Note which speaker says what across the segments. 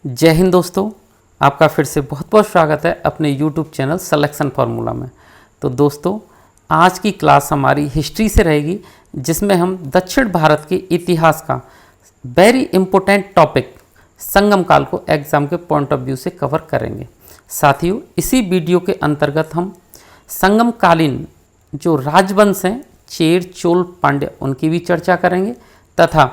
Speaker 1: जय हिंद दोस्तों, आपका फिर से बहुत बहुत स्वागत है अपने YouTube चैनल सिलेक्शन फार्मूला में। तो दोस्तों, आज की क्लास हमारी हिस्ट्री से रहेगी, जिसमें हम दक्षिण भारत के इतिहास का वेरी इम्पोर्टेंट टॉपिक संगम काल को एग्ज़ाम के पॉइंट ऑफ व्यू से कवर करेंगे। साथियों, इसी वीडियो के अंतर्गत हम संगम कालीन जो राजवंश हैं चेर, चोल, पांड्य, उनकी भी चर्चा करेंगे तथा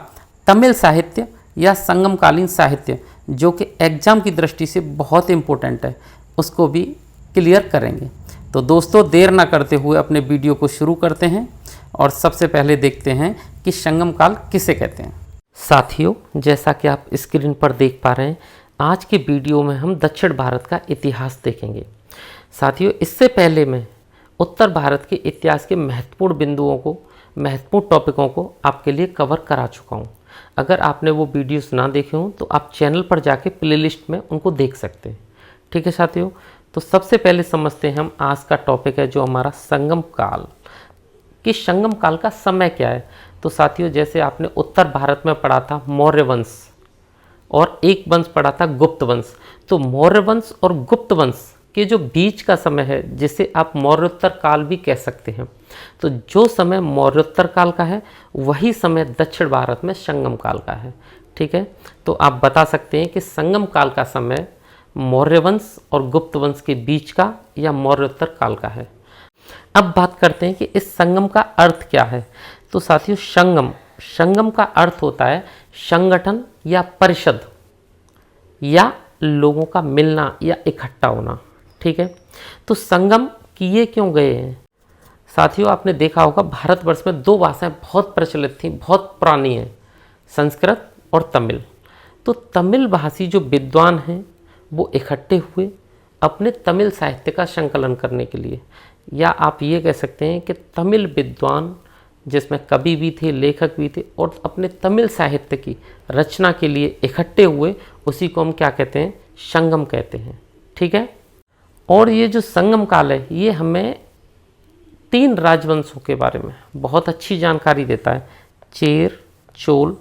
Speaker 1: तमिल साहित्य या संगम कालीन साहित्य जो कि एग्ज़ाम की दृष्टि से बहुत इम्पोर्टेंट है, उसको भी क्लियर करेंगे। तो दोस्तों, देर ना करते हुए अपने वीडियो को शुरू करते हैं और सबसे पहले देखते हैं कि संगम काल किसे कहते हैं। साथियों, जैसा कि आप स्क्रीन पर देख पा रहे हैं, आज के वीडियो में हम दक्षिण भारत का इतिहास देखेंगे। साथियों, इससे पहले मैं उत्तर भारत के इतिहास के महत्वपूर्ण बिंदुओं को, महत्वपूर्ण टॉपिकों को आपके लिए कवर करा चुका हूँ। अगर आपने वो वीडियोस ना देखे हों तो आप चैनल पर जाके प्लेलिस्ट में उनको देख सकते हैं। ठीक है साथियों, तो सबसे पहले समझते हैं हम आज का टॉपिक है जो हमारा संगम काल। कि संगम काल का समय क्या है। तो साथियों, जैसे आपने उत्तर भारत में पढ़ा था मौर्य वंश और एक वंश पढ़ा था गुप्त वंश, तो मौर्य वंश और गुप्त वंश के जो बीच का समय है, जिसे आप मौर्योत्तर काल भी कह सकते हैं, तो जो समय मौर्योत्तर काल का है वही समय दक्षिण भारत में संगम काल का है। ठीक है, तो आप बता सकते हैं कि संगम काल का समय मौर्य वंश और गुप्त वंश के बीच का या मौर्योत्तर काल का है। अब बात करते हैं कि इस संगम का अर्थ क्या है। तो साथियों, संगम का अर्थ होता है संगठन या परिषद या लोगों का मिलना या इकट्ठा होना। ठीक है, तो संगम किए क्यों गए हैं। साथियों, आपने देखा होगा भारतवर्ष में दो भाषाएं बहुत प्रचलित थीं, बहुत पुरानी हैं, संस्कृत और तमिल। तो तमिल भाषी जो विद्वान हैं वो इकट्ठे हुए अपने तमिल साहित्य का संकलन करने के लिए, या आप ये कह सकते हैं कि तमिल विद्वान जिसमें कवि भी थे, लेखक भी थे, और अपने तमिल साहित्य की रचना के लिए इकट्ठे हुए, उसी को हम क्या कहते हैं, संगम कहते हैं। ठीक है, और ये जो संगम काल है ये हमें तीन राजवंशों के बारे में बहुत अच्छी जानकारी देता है, चेर, चोल,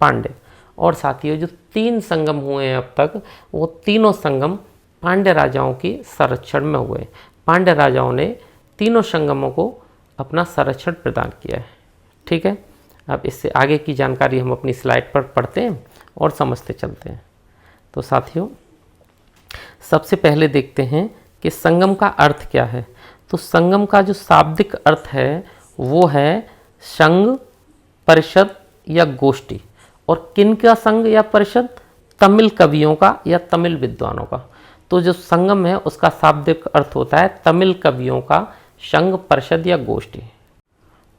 Speaker 1: पांड्य। और साथियों, जो तीन संगम हुए हैं अब तक, वो तीनों संगम पांड्य राजाओं की संरक्षण में हुए। पांड्य राजाओं ने तीनों संगमों को अपना संरक्षण प्रदान किया है। ठीक है, अब इससे आगे की जानकारी हम अपनी स्लाइड पर पढ़ते हैं और समझते चलते हैं। तो साथियों, सबसे पहले देखते हैं कि संगम का अर्थ क्या है। तो संगम का जो शाब्दिक अर्थ है वो है संघ, परिषद या गोष्ठी। और किन का संघ या परिषद, तमिल कवियों का या तमिल विद्वानों का। तो जो संगम है उसका शाब्दिक अर्थ होता है तमिल कवियों का संघ, परिषद या गोष्ठी।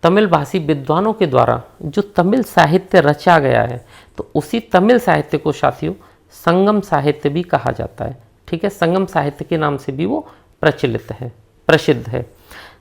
Speaker 1: तमिल भाषी विद्वानों के द्वारा जो तमिल साहित्य रचा गया है, तो उसी तमिल साहित्य को साथियों संगम साहित्य भी कहा जाता है। ठीक है, संगम साहित्य के नाम से भी वो प्रसिद्ध है।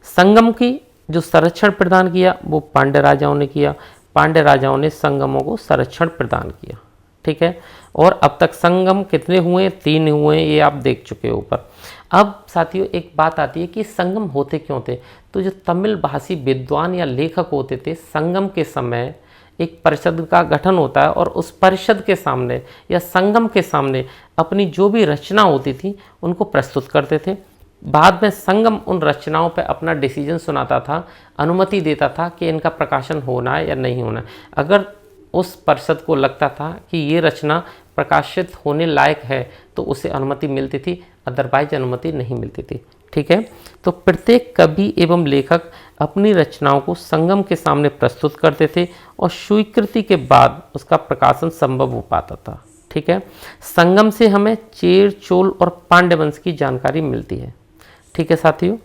Speaker 1: संगम की जो संरक्षण प्रदान किया वो पांड्य राजाओं ने किया। पांड्य राजाओं ने संगमों को संरक्षण प्रदान किया। ठीक है, और अब तक संगम कितने हुए, 3 हुए, ये आप देख चुके हो ऊपर। अब साथियों, एक बात आती है कि संगम होते क्यों थे। तो जो तमिल भाषी विद्वान या लेखक होते थे, संगम के समय एक परिषद का गठन होता है और उस परिषद के सामने या संगम के सामने अपनी जो भी रचना होती थी उनको प्रस्तुत करते थे। बाद में संगम उन रचनाओं पर अपना डिसीजन सुनाता था, अनुमति देता था कि इनका प्रकाशन होना है या नहीं होना है। अगर उस परिषद को लगता था कि ये रचना प्रकाशित होने लायक है तो उसे अनुमति मिलती थी, अदरवाइज अनुमति नहीं मिलती थी। ठीक है, तो प्रत्येक कवि एवं लेखक अपनी रचनाओं को संगम के सामने प्रस्तुत करते थे और स्वीकृति के बाद उसका प्रकाशन संभव हो पाता था। ठीक है, संगम से हमें चेर, चोल और पांड्य वंश की जानकारी मिलती है। ठीक है साथियों,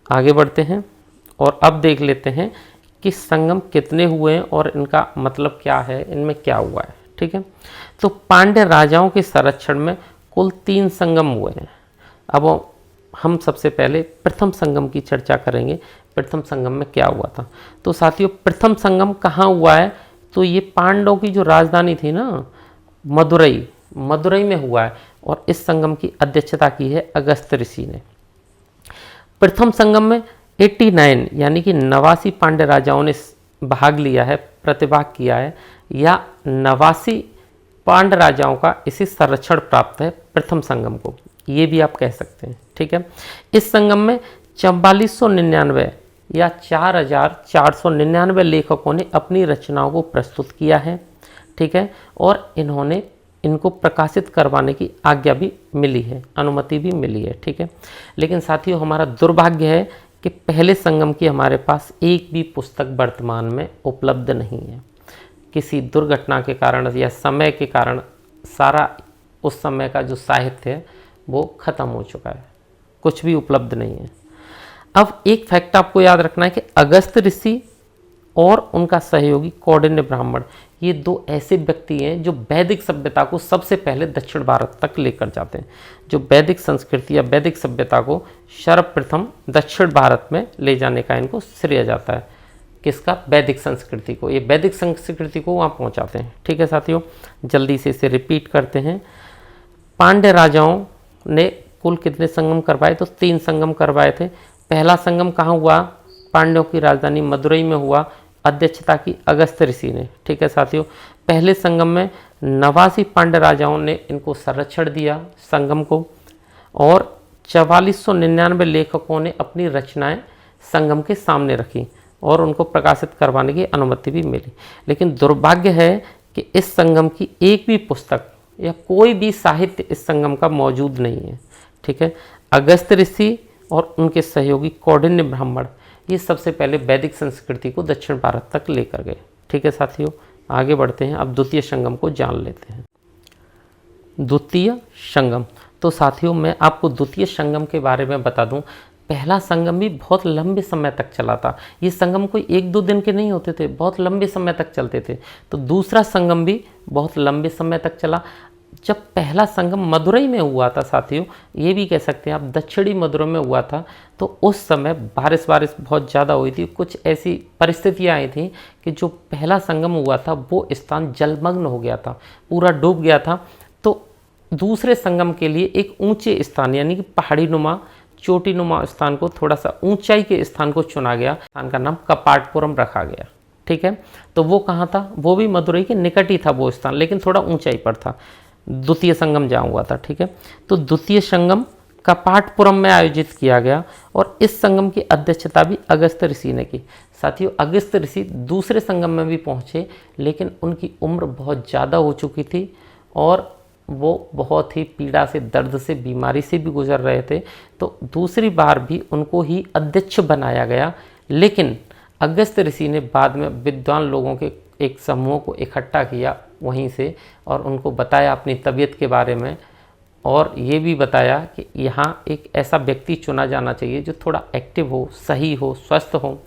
Speaker 1: आगे बढ़ते हैं और अब देख लेते हैं कि संगम कितने हुए हैं और इनका मतलब क्या है, इनमें क्या हुआ है। ठीक है, तो पांड्य राजाओं के संरक्षण में कुल 3 संगम हुए हैं। अब हम सबसे पहले प्रथम संगम की चर्चा करेंगे। प्रथम संगम में क्या हुआ था। तो साथियों, प्रथम संगम कहाँ हुआ है। तो ये पांडवों की जो राजधानी थी ना, मदुरई में हुआ है और इस संगम की अध्यक्षता की है अगस्त्य ऋषि ने। प्रथम संगम में 89 यानी कि 89 पांड्य राजाओं ने भाग लिया है, प्रतिभाग किया है, या 89 पांड्य राजाओं का इसे संरक्षण प्राप्त है प्रथम संगम को, ये भी आप कह सकते हैं। ठीक है, इस संगम में 4499 या 4499 लेखकों ने अपनी रचनाओं को प्रस्तुत किया है। ठीक है, और इन्होंने इनको प्रकाशित करवाने की आज्ञा भी मिली है, अनुमति भी मिली है। ठीक है, लेकिन साथियों हमारा दुर्भाग्य है कि पहले संगम की हमारे पास एक भी पुस्तक वर्तमान में उपलब्ध नहीं है। किसी दुर्घटना के कारण या समय के कारण सारा उस समय का जो साहित्य है वो खत्म हो चुका है, कुछ भी उपलब्ध नहीं है। अब एक फैक्ट आपको याद रखना है कि अगस्त ऋषि और उनका सहयोगी कौंडिन्य ब्राह्मण, ये दो ऐसे व्यक्ति हैं जो वैदिक सभ्यता को सबसे पहले दक्षिण भारत तक लेकर जाते हैं, जो वैदिक संस्कृति या वैदिक सभ्यता को सर्वप्रथम दक्षिण भारत में ले जाने का इनको श्रेय जाता है। किसका? वैदिक संस्कृति को, ये वैदिक संस्कृति को वहाँ पहुँचाते हैं। ठीक है साथियों, जल्दी से इसे रिपीट करते हैं। पांड्य राजाओं ने कुल कितने संगम करवाए? तो 3 संगम करवाए थे। पहला संगम कहाँ हुआ? पांड्यों की राजधानी मदुरई में हुआ, अध्यक्षता की अगस्त ऋषि ने। ठीक है साथियों, पहले संगम में 89 पांड्य राजाओं ने इनको संरक्षण दिया संगम को, और 4499 लेखकों ने अपनी रचनाएं संगम के सामने रखी और उनको प्रकाशित करवाने की अनुमति भी मिली। लेकिन दुर्भाग्य है कि इस संगम की एक भी पुस्तक या कोई भी साहित्य इस संगम का मौजूद नहीं है। ठीक है, अगस्त ऋषि और उनके सहयोगी कौंडिन्य ब्राह्मण ये सबसे पहले वैदिक संस्कृति को दक्षिण भारत तक लेकर गए। ठीक है साथियों, आगे बढ़ते हैं, अब द्वितीय संगम को जान लेते हैं। द्वितीय संगम, तो साथियों मैं आपको द्वितीय संगम के बारे में बता दूं। पहला संगम भी बहुत लंबे समय तक चला था, ये संगम कोई 1-2 दिन के नहीं होते थे, बहुत लंबे समय तक चलते थे। तो दूसरा संगम भी बहुत लंबे समय तक चला। जब पहला संगम मदुरई में हुआ था साथियों, ये भी कह सकते हैं आप दक्षिणी मदुरई में हुआ था, तो उस समय बारिश बहुत ज़्यादा हुई थी। कुछ ऐसी परिस्थितियाँ आई थी कि जो पहला संगम हुआ था वो स्थान जलमग्न हो गया था, पूरा डूब गया था। तो दूसरे संगम के लिए एक ऊंचे स्थान यानी कि पहाड़ी नुमा चोटी नुमा स्थान को, थोड़ा सा ऊंचाई के स्थान को चुना गया, स्थान का नाम कपाटपुरम रखा गया। ठीक है, तो वो कहाँ था? वो भी मदुरई के निकट ही था वो स्थान, लेकिन थोड़ा ऊंचाई पर था। द्वितीय संगम जहाँ हुआ था। ठीक है, तो द्वितीय संगम कपाटपुरम में आयोजित किया गया और इस संगम की अध्यक्षता भी अगस्त ऋषि ने की। साथियों अगस्त ऋषि दूसरे संगम में भी पहुँचे, लेकिन उनकी उम्र बहुत ज़्यादा हो चुकी थी और वो बहुत ही पीड़ा से, दर्द से, बीमारी से भी गुजर रहे थे। तो दूसरी बार भी उनको ही अध्यक्ष बनाया गया, लेकिन अगस्त ऋषि ने बाद में विद्वान लोगों के एक समूह को इकट्ठा किया वहीं से और उनको बताया अपनी तबीयत के बारे में, और ये भी बताया कि यहाँ एक ऐसा व्यक्ति चुना जाना चाहिए जो थोड़ा एक्टिव हो, सही हो, स्वस्थ हो।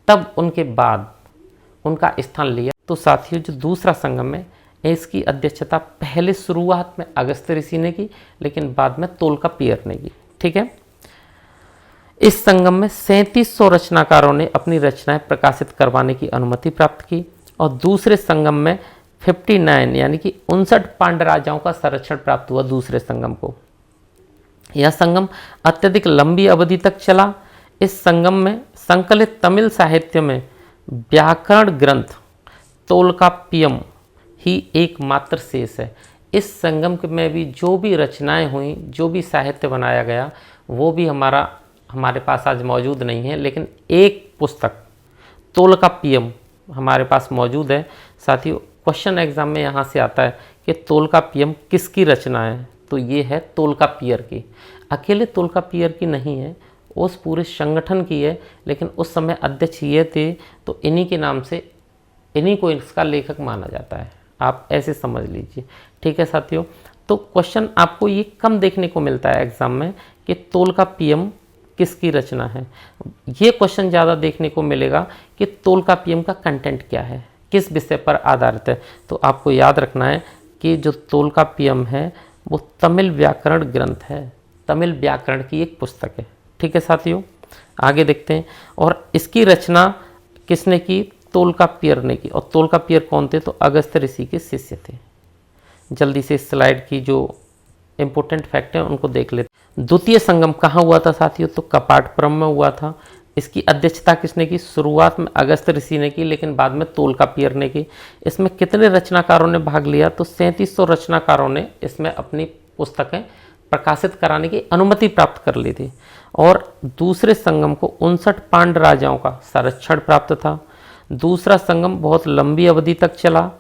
Speaker 1: तब उनके बाद उनका स्थान लिया। तो साथियों जो दूसरा संगम है इसकी अध्यक्षता पहले शुरुआत में अगस्त ऋषि ने की, लेकिन बाद में तोल्कापियर ने की। ठीक है, इस संगम में 3700 रचनाकारों ने अपनी रचनाएं प्रकाशित करवाने की अनुमति प्राप्त की और दूसरे संगम में 59 यानी कि 59 पांड्य राजाओं का संरक्षण प्राप्त हुआ दूसरे संगम को। यह संगम अत्यधिक लंबी अवधि तक चला। इस संगम में संकलित तमिल साहित्य में व्याकरण ग्रंथ तोल्काप्पियम ही एकमात्र शेष है। इस संगम में भी जो भी रचनाएं हुई, जो भी साहित्य बनाया गया, वो भी हमारे पास आज मौजूद नहीं है, लेकिन एक पुस्तक तोल्काप्पियम हमारे पास मौजूद है। साथियों क्वेश्चन एग्जाम में यहाँ से आता है कि तोल्काप्पियम किसकी रचना है, तो ये है तोल्कापियर की। अकेले तोल्कापियर की नहीं है, उस पूरे संगठन की है, लेकिन उस समय अध्यक्ष ये थे, तो इन्हीं के नाम से इन्हीं को इसका लेखक माना जाता है, आप ऐसे समझ लीजिए। ठीक है साथियों, तो क्वेश्चन आपको ये कम देखने को मिलता है एग्जाम में कि तोल्काप्पियम किसकी रचना है। ये क्वेश्चन ज़्यादा देखने को मिलेगा कि तोल्काप्पियम का कंटेंट क्या है, किस विषय पर आधारित है। तो आपको याद रखना है कि जो तोल्काप्पियम है वो तमिल व्याकरण ग्रंथ है, तमिल व्याकरण की एक पुस्तक है। ठीक है साथियों, आगे देखते हैं। और इसकी रचना किसने की? तोल्कापियर ने की। और तोल्कापियर कौन थे? तो अगस्त ऋषि के शिष्य थे। जल्दी से स्लाइड की जो इम्पोर्टेंट फैक्ट हैं उनको देख लेते हैं। द्वितीय संगम कहाँ हुआ था साथियों? तो कपाटपुरम में हुआ था। इसकी अध्यक्षता किसने की? शुरुआत में अगस्त ऋषि ने की, लेकिन बाद में तोलकापियर ने की। इसमें कितने रचनाकारों ने भाग लिया? तो 3700 रचनाकारों ने इसमें अपनी पुस्तकें प्रकाशित कराने की अनुमति प्राप्त कर ली थी। और दूसरे संगम को 59 पांड राजाओं का संरक्षण प्राप्त था। दूसरा संगम बहुत लंबी अवधि तक चला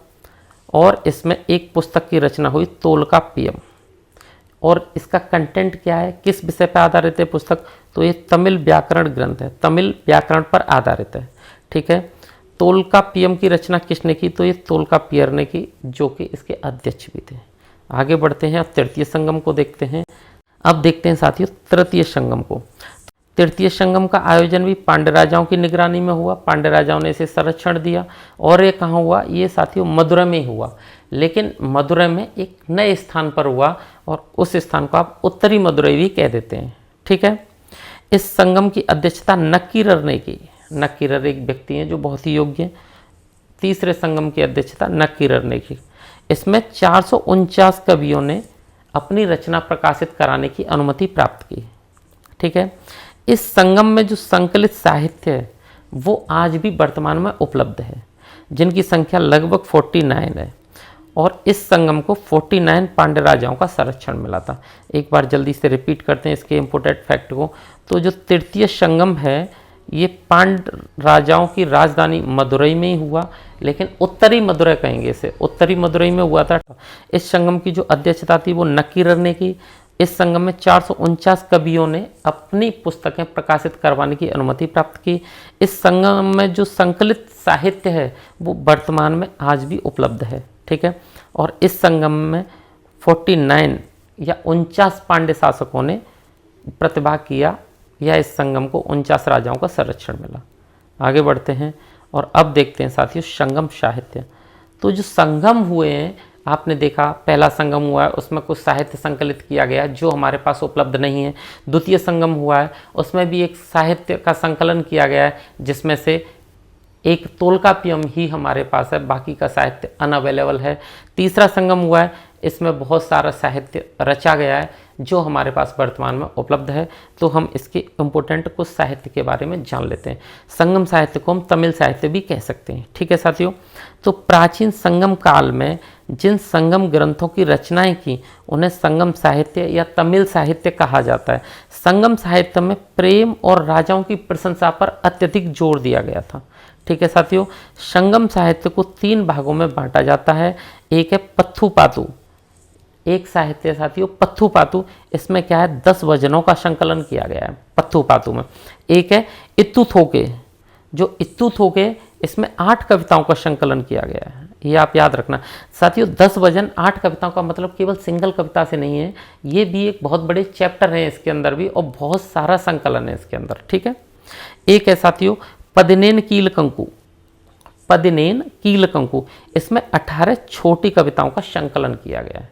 Speaker 1: और इसमें एक पुस्तक की रचना हुई, तोलकाप्पियम। और इसका कंटेंट क्या है, किस विषय पर आधारित है पुस्तक? तो ये तमिल व्याकरण ग्रंथ है, तमिल व्याकरण पर आधारित है। ठीक है। तोलकाप्पियम की रचना किसने की? तो ये तोलकापियर ने की, जो कि इसके अध्यक्ष भी थे। आगे बढ़ते हैं, अब तृतीय संगम को देखते हैं। अब देखते हैं साथियों तृतीय संगम को। तृतीय संगम का आयोजन भी पांड्य राजाओं की निगरानी में हुआ। पांड्य राजाओं ने इसे संरक्षण दिया। और ये कहाँ हुआ? ये साथियों मदुरै में हुआ, लेकिन मदुरै में एक नए स्थान पर हुआ और उस स्थान को आप उत्तरी मदुरै भी कह देते हैं। ठीक है। इस संगम की अध्यक्षता नक्कीरर ने की। नक्कीरर एक व्यक्ति हैं जो बहुत ही योग्य हैं। तीसरे संगम की अध्यक्षता नक्कीरर ने की। इसमें 449 कवियों ने अपनी रचना प्रकाशित कराने की अनुमति प्राप्त की। ठीक है। इस संगम में जो संकलित साहित्य है वो आज भी वर्तमान में उपलब्ध है, जिनकी संख्या लगभग 49 है। और इस संगम को 49 पांड्य राजाओं का संरक्षण मिला था। एक बार जल्दी से रिपीट करते हैं इसके इम्पोर्टेंट फैक्ट को। तो जो तृतीय संगम है ये पांड्य राजाओं की राजधानी मदुरै में ही हुआ, लेकिन उत्तरी मदुरै कहेंगे इसे, उत्तरी मदुरै में हुआ था। इस संगम की जो अध्यक्षता थी वो नक्कीरर ने की। इस संगम में 449 कवियों ने अपनी पुस्तकें प्रकाशित करवाने की अनुमति प्राप्त की। इस संगम में जो संकलित साहित्य है वो वर्तमान में आज भी उपलब्ध है। ठीक है। और इस संगम में 49 या 49 पांड्य शासकों ने प्रतिभाग किया, या इस संगम को 49 राजाओं का संरक्षण मिला। आगे बढ़ते हैं और अब देखते हैं साथियों संगम साहित्य। तो जो संगम हुए हैं, आपने देखा पहला संगम हुआ है उसमें कुछ साहित्य संकलित किया गया जो हमारे पास उपलब्ध नहीं है। द्वितीय संगम हुआ है उसमें भी एक साहित्य का संकलन किया गया है, जिसमें से एक तोलकाप्पियम ही हमारे पास है, बाकी का साहित्य अनअवेलेबल है। तीसरा संगम हुआ है, इसमें बहुत सारा साहित्य रचा गया है जो हमारे पास वर्तमान में उपलब्ध है। तो हम इसके इम्पोर्टेंट कुछ साहित्य के बारे में जान लेते हैं। संगम साहित्य को हम तमिल साहित्य भी कह सकते हैं। ठीक है साथियों। तो प्राचीन संगम काल में जिन संगम ग्रंथों की रचनाएं की उन्हें संगम साहित्य या तमिल साहित्य कहा जाता है। संगम साहित्य में प्रेम और राजाओं की प्रशंसा पर अत्यधिक जोर दिया गया था। ठीक है साथियों। संगम साहित्य को 3 भागों में बांटा जाता है। एक है पत्थुपातु, एक साहित्य साथियों पत्थुपातु, इसमें क्या है 10 वजनों का संकलन किया गया है पत्थुपातु में। एक है इत्तुथोके, जो इत्तुथोके इसमें 8 कविताओं का संकलन किया गया है। ये आप याद रखना साथियों। 10 वजन 8 कविताओं का मतलब केवल सिंगल कविता से नहीं है, ये भी एक बहुत बड़े चैप्टर है इसके अंदर भी, और बहुत सारा संकलन है इसके अंदर। ठीक है। एक है साथियों पदिनेन कीलकंकु, पदिनेन कीलकंकु, इसमें 18 छोटी कविताओं का संकलन किया गया है।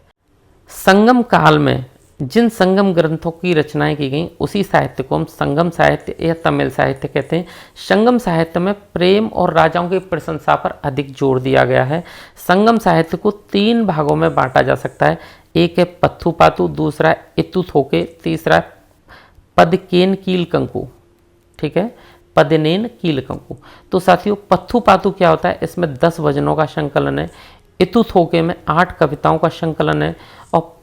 Speaker 1: संगम काल में जिन संगम ग्रंथों की रचनाएं की गई उसी साहित्य को हम संगम साहित्य या तमिल साहित्य कहते हैं। संगम साहित्य में प्रेम और राजाओं की प्रशंसा पर अधिक जोर दिया गया है। संगम साहित्य को 3 भागों में बांटा जा सकता है। एक है पत्थुपातु, दूसरा है इत्तुथोके, तीसरा है पदकेन कीलकंकु। ठीक है, पदिनेन कीलकंकु। तो साथियों पत्थुपातु क्या होता है, इसमें 10 वजनों का संकलन है। इत्तुथोके में 8 कविताओं का संकलन है और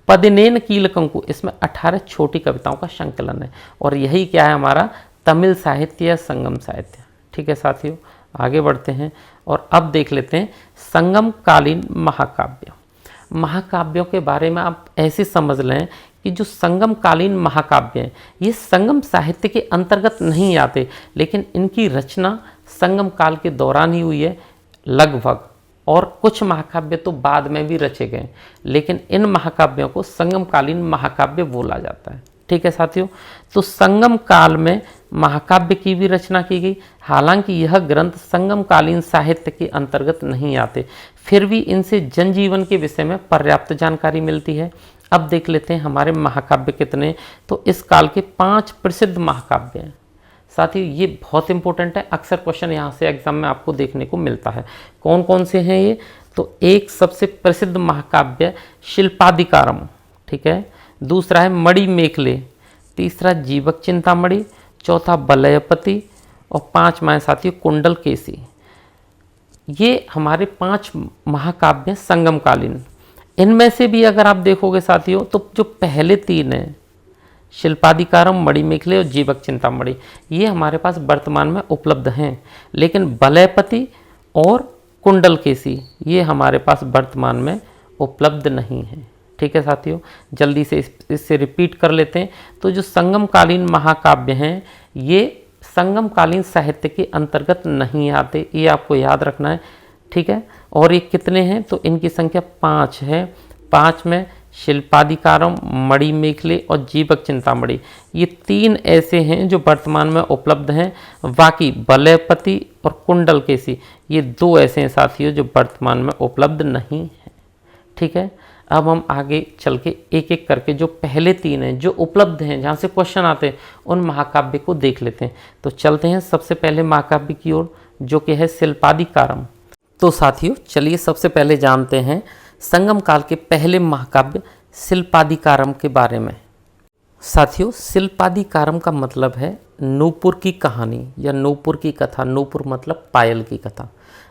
Speaker 1: पदिनेन कीलकंकु इसमें 18 छोटी कविताओं का संकलन है। और यही क्या है हमारा तमिल साहित्य या संगम साहित्य। ठीक है साथियों, आगे बढ़ते हैं और अब देख लेते हैं संगम कालीन महाकाव्य। महाकाव्यों के बारे में आप ऐसे समझ लें कि जो संगम कालीन महाकाव्य हैं ये संगम साहित्य के अंतर्गत नहीं आते, लेकिन इनकी रचना संगम काल के दौरान ही हुई है लगभग, और कुछ महाकाव्य तो बाद में भी रचे गए, लेकिन इन महाकाव्यों को संगम कालीन महाकाव्य बोला जाता है। ठीक है साथियों, तो संगम काल में महाकाव्य की भी रचना की गई। हालांकि यह ग्रंथ संगम कालीन साहित्य के अंतर्गत नहीं आते, फिर भी इनसे जनजीवन के विषय में पर्याप्त जानकारी मिलती है। अब देख लेते हैं हमारे महाकाव्य कितने। तो इस काल के 5 प्रसिद्ध महाकाव्य हैं। साथियों ये बहुत इंपॉर्टेंट है, अक्सर क्वेश्चन यहाँ से एग्जाम में आपको देखने को मिलता है। कौन कौन से हैं ये? तो एक सबसे प्रसिद्ध महाकाव्य शिल्पाधिकारम, ठीक है, दूसरा है मणि मेखले, तीसरा जीवक चिंतामणि, चौथा बलयपति और 5वां है साथियों कुंडलकेशी। ये हमारे 5 महाकाव्य संगमकालीन। इनमें से भी अगर आप देखोगे साथियों तो जो पहले 3 हैं शिल्पादिकारम, मणिमेखले और जीवक चिंतामणि, ये हमारे पास वर्तमान में उपलब्ध हैं, लेकिन बलयपति और कुंडलकेशी ये हमारे पास वर्तमान में उपलब्ध नहीं है। ठीक है साथियों, जल्दी से इससे रिपीट कर लेते हैं। तो जो संगमकालीन महाकाव्य हैं ये संगमकालीन साहित्य के अंतर्गत नहीं आते, ये आपको याद रखना है। ठीक है, और ये कितने हैं तो इनकी संख्या 5 है। 5 में शिल्पादिकारम, मणिमेखले और जीवक चिंतामणि, ये 3 ऐसे हैं जो वर्तमान में उपलब्ध हैं। बाकी बलयपति और कुंडलकेशी ये 2 ऐसे हैं साथियों जो वर्तमान में उपलब्ध नहीं हैं। ठीक है, अब हम आगे चल के एक एक करके जो पहले 3 हैं जो उपलब्ध हैं, जहाँ से क्वेश्चन आते हैं, उन महाकाव्य को देख लेते हैं। तो चलते हैं सबसे पहले महाकाव्य की ओर जो कि है शिल्पादिकारम। तो साथियों चलिए सबसे पहले जानते हैं संगम काल के पहले महाकाव्य शिल्पादिकारम के बारे में। साथियों शिल्पादिकारम का मतलब है नूपुर की कहानी या नूपुर की कथा। नूपुर मतलब पायल की कथा।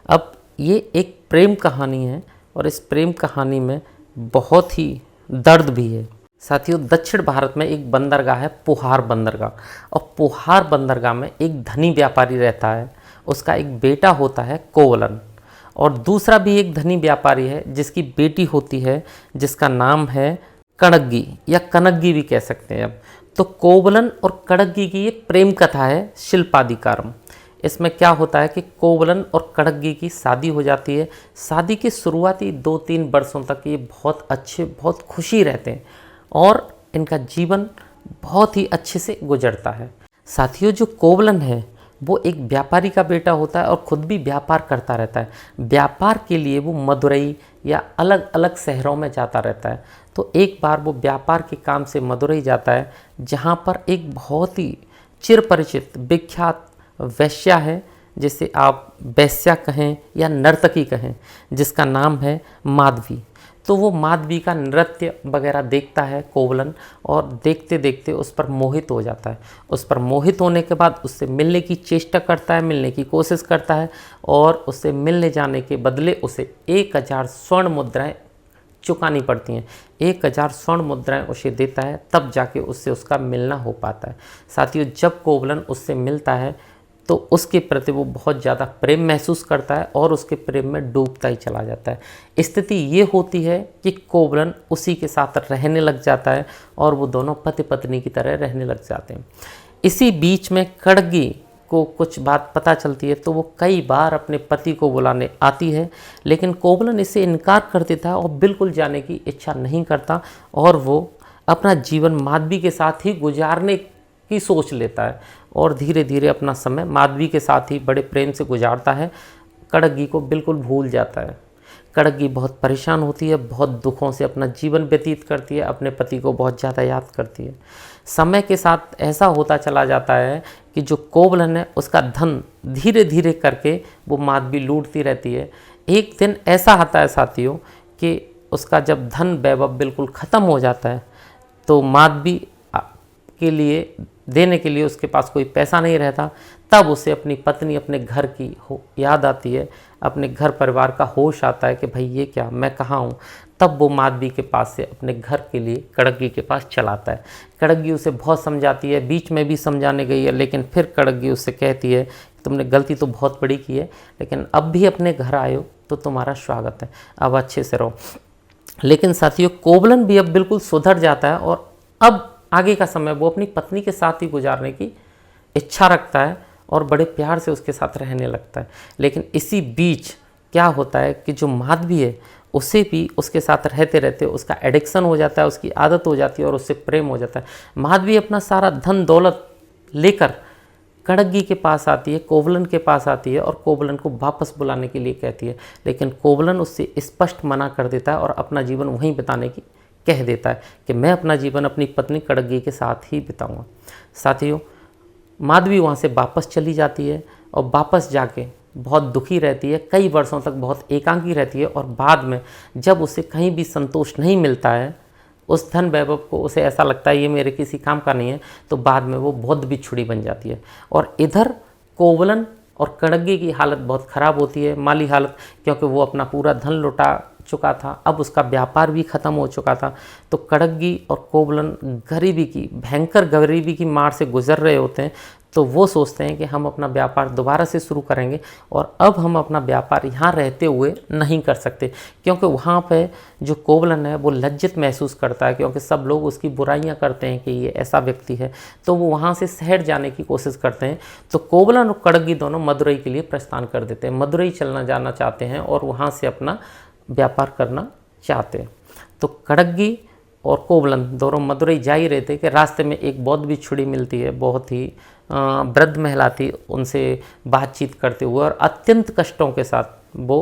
Speaker 1: अब ये एक प्रेम कहानी है और इस प्रेम कहानी में बहुत ही दर्द भी है। साथियों दक्षिण भारत में एक बंदरगाह है पुहार बंदरगाह, और पुहार बंदरगाह में एक धनी व्यापारी रहता है। उसका एक बेटा होता है कोवलन, और दूसरा भी एक धनी व्यापारी है जिसकी बेटी होती है जिसका नाम है कणग्गी या कनग्गी भी कह सकते हैं। अब तो कोवलन और कणग्गी की ये प्रेम कथा है शिल्पादिकारम। इसमें क्या होता है कि कोवलन और कणग्गी की शादी हो जाती है। शादी के शुरुआती 2-3 वर्षों तक ये बहुत अच्छे, बहुत खुशी रहते हैं और इनका जीवन बहुत ही अच्छे से गुजरता है। साथियों जो कोवलन है वो एक व्यापारी का बेटा होता है और ख़ुद भी व्यापार करता रहता है। व्यापार के लिए वो मदुरई या अलग अलग शहरों में जाता रहता है। तो एक बार वो व्यापार के काम से मदुरई जाता है, जहाँ पर एक बहुत ही चिरपरिचित विख्यात वैश्या है, जिसे आप वैश्या कहें या नर्तकी कहें, जिसका नाम है माधवी। तो वो माधवी का नृत्य वगैरह देखता है कोवलन, और देखते देखते उस पर मोहित हो जाता है। उस पर मोहित होने के बाद उससे मिलने की चेष्टा करता है, मिलने की कोशिश करता है, और उससे मिलने जाने के बदले उसे 1000 स्वर्ण मुद्राएं चुकानी पड़ती हैं। 1000 स्वर्ण मुद्राएं उसे देता है, तब जाके उससे उसका मिलना हो पाता है। साथियों जब कोवलन उससे मिलता है तो उसके प्रति वो बहुत ज़्यादा प्रेम महसूस करता है और उसके प्रेम में डूबता ही चला जाता है। स्थिति ये होती है कि कोवलन उसी के साथ रहने लग जाता है और वो दोनों पति पत्नी की तरह रहने लग जाते हैं। इसी बीच में कणग्गी को कुछ बात पता चलती है, तो वो कई बार अपने पति को बुलाने आती है, लेकिन कोवलन इससे इनकार कर देता है और बिल्कुल जाने की इच्छा नहीं करता, और वो अपना जीवन माधवी के साथ ही गुजारने की सोच लेता है और धीरे धीरे अपना समय माधवी के साथ ही बड़े प्रेम से गुजारता है। कणग्गी को बिल्कुल भूल जाता है। कणग्गी बहुत परेशान होती है, बहुत दुखों से अपना जीवन व्यतीत करती है, अपने पति को बहुत ज़्यादा याद करती है। समय के साथ ऐसा होता चला जाता है कि जो कोवलन है उसका धन धीरे धीरे करके वो माधवी लूटती रहती है। एक दिन ऐसा आता है साथियों कि उसका जब धन वैभव बिल्कुल ख़त्म हो जाता है, तो माधवी के लिए देने के लिए उसके पास कोई पैसा नहीं रहता। तब उसे अपनी पत्नी, अपने घर की याद आती है, अपने घर परिवार का होश आता है कि भाई ये क्या, मैं कहाँ हूँ। तब वो माधवी के पास से अपने घर के लिए कणग्गी के पास चलाता है। कणग्गी उसे बहुत समझाती है, बीच में भी समझाने गई है, लेकिन फिर कणग्गी उससे कहती है कि तुमने गलती तो बहुत बड़ी की है, लेकिन अब भी अपने घर आए हो तो तुम्हारा स्वागत है, अब अच्छे से रहो। लेकिन साथियों कोवलन भी अब बिल्कुल सुधर जाता है और अब आगे का समय वो अपनी पत्नी के साथ ही गुजारने की इच्छा रखता है और बड़े प्यार से उसके साथ रहने लगता है। लेकिन इसी बीच क्या होता है कि जो माधवी है उसे भी उसके साथ रहते रहते उसका एडिक्शन हो जाता है, उसकी आदत हो जाती है और उससे प्रेम हो जाता है। माधवी अपना सारा धन दौलत लेकर कणग्गी के पास आती है, कोवलन के पास आती है और कोवलन को वापस बुलाने के लिए कहती है, लेकिन कोवलन उससे स्पष्ट मना कर देता है और अपना जीवन वहीं बिताने की कह देता है कि मैं अपना जीवन अपनी पत्नी कणग्गी के साथ ही बिताऊंगा। साथियों माधवी वहाँ से वापस चली जाती है और वापस जाके बहुत दुखी रहती है, कई वर्षों तक बहुत एकांकी रहती है, और बाद में जब उसे कहीं भी संतोष नहीं मिलता है उस धन वैभव को उसे ऐसा लगता है ये मेरे किसी काम का नहीं है, तो बाद में वो बौद्ध बिच्छुड़ी बन जाती है। और इधर कोवलन और कणगी की हालत बहुत ख़राब होती है, माली हालत, क्योंकि वो अपना पूरा धन लुटा चुका था, अब उसका व्यापार भी ख़त्म हो चुका था। तो कणगी और कोवलन गरीबी की, भयंकर गरीबी की मार से गुजर रहे होते हैं। तो वो सोचते हैं कि हम अपना व्यापार दोबारा से शुरू करेंगे, और अब हम अपना व्यापार यहाँ रहते हुए नहीं कर सकते, क्योंकि वहाँ पे जो कोवलन है वो लज्जित महसूस करता है, क्योंकि सब लोग उसकी बुराइयाँ करते हैं कि ये ऐसा व्यक्ति है। तो वो वहाँ से शहर जाने की कोशिश करते हैं। तो कोवलन और कणगी दोनों मदुरई के लिए प्रस्थान कर देते हैं, मदुरई चलना जाना चाहते हैं और वहाँ से अपना व्यापार करना चाहते हैं। तो कणगी और कोवलन दोनों मदुरई जा ही रहे थे कि रास्ते में एक बौद्ध बिच्छुड़ी मिलती है, बहुत ही वृद्ध महिला थी। उनसे बातचीत करते हुए और अत्यंत कष्टों के साथ वो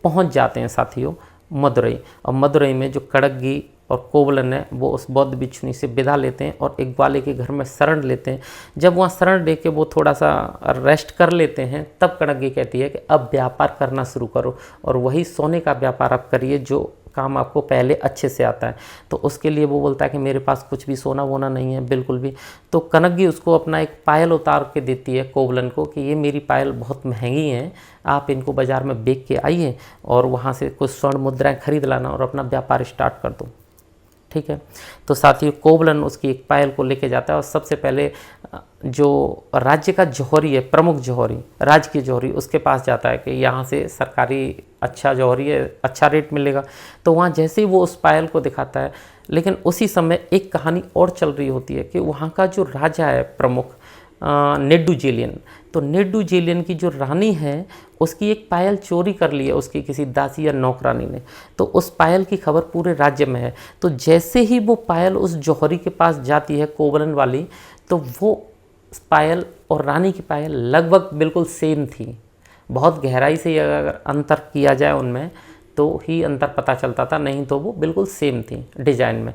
Speaker 1: पहुंच जाते हैं साथियों मदुरई। और मदुरई में जो कणगी और कोवलन है वो उस बौद्ध बिच्छुनी से विदा लेते हैं और एक ग्वाले के घर में शरण लेते हैं। जब वहाँ शरण ले के वो थोड़ा सा रेस्ट कर लेते हैं, तब कणगी कहती है कि अब व्यापार करना शुरू करो, और वही सोने का व्यापार आप करिए जो काम आपको पहले अच्छे से आता है। तो उसके लिए वो बोलता है कि मेरे पास कुछ भी सोना वोना नहीं है बिल्कुल भी। तो कणगी उसको अपना एक पायल उतार के देती है कोवलन को कि ये मेरी पायल बहुत महंगी हैं, आप इनको बाज़ार में बेच के आइए और वहाँ से कुछ स्वर्ण मुद्राएं खरीद लाना और अपना व्यापार स्टार्ट कर दो। ठीक है। तो साथियों कोवलन उसकी एक पायल को लेके जाता है और सबसे पहले जो राज्य का जौहरी है, प्रमुख जौहरी, राज्य के जौहरी, उसके पास जाता है कि यहाँ से सरकारी अच्छा जौहरी है, अच्छा रेट मिलेगा। तो वहाँ जैसे ही वो उस पायल को दिखाता है, लेकिन उसी समय एक कहानी और चल रही होती है कि वहाँ का जो राजा है प्रमुख नेडुजेलियन, तो नेडुजेलियन की जो रानी है उसकी एक पायल चोरी कर ली है उसकी किसी दासी या नौकरानी ने। तो उस पायल की खबर पूरे राज्य में है। तो जैसे ही वो पायल उस जौहरी के पास जाती है कोवलन वाली, तो वो पायल और रानी की पायल लगभग बिल्कुल सेम थी। बहुत गहराई से अगर अंतर किया जाए उनमें तो ही अंतर पता चलता था, नहीं तो वो बिल्कुल सेम थी डिजाइन में।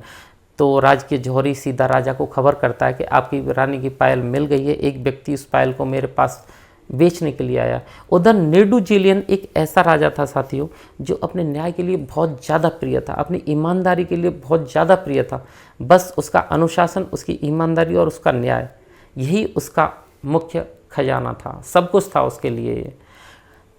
Speaker 1: तो राज के जौहरी सीधा राजा को खबर करता है कि आपकी रानी की पायल मिल गई है, एक व्यक्ति उस पायल को मेरे पास बेचने के लिए आया। उधर नेडुजेलियन एक ऐसा राजा था साथियों जो अपने न्याय के लिए बहुत ज़्यादा प्रिय था, अपनी ईमानदारी के लिए बहुत ज़्यादा प्रिय था। बस उसका अनुशासन, उसकी ईमानदारी और उसका न्याय, यही उसका मुख्य खजाना था, सब कुछ था उसके लिए।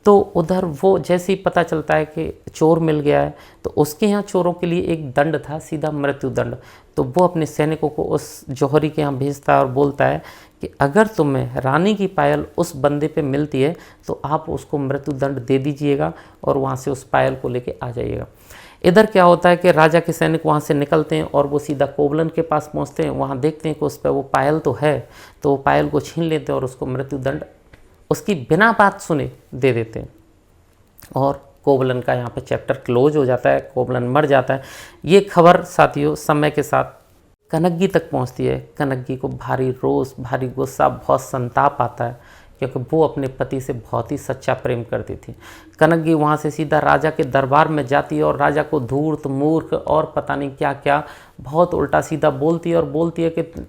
Speaker 1: तो उधर वो जैसे ही पता चलता है कि चोर मिल गया है, तो उसके यहाँ चोरों के लिए एक दंड था, सीधा मृत्यु दंड। तो वो अपने सैनिकों को उस जौहरी के यहाँ भेजता है और बोलता है कि अगर तुम्हें रानी की पायल उस बंदे पे मिलती है तो आप उसको मृत्यु दंड दे दीजिएगा और वहाँ से उस पायल को लेके आ जाइएगा। इधर क्या होता है कि राजा के सैनिक वहाँ से निकलते हैं और वो सीधा कोवलन के पास पहुँचते हैं। वहाँ देखते हैं कि उस पर वो पायल तो है, तो वो पायल को छीन लेते हैं और उसको मृत्यु दंड उसकी बिना बात सुने दे देते हैं। और कोवलन का यहाँ पे चैप्टर क्लोज हो जाता है, कोवलन मर जाता है। ये खबर साथियों समय के साथ कनग्गी तक पहुँचती है। कनग्गी को भारी रोष, भारी गुस्सा, बहुत संताप आता है, क्योंकि वो अपने पति से बहुत ही सच्चा प्रेम करती थी। कनग्गी वहाँ से सीधा राजा के दरबार में जाती है और राजा को धूर्त, मूर्ख और पता नहीं क्या क्या बहुत उल्टा सीधा बोलती है और बोलती है कि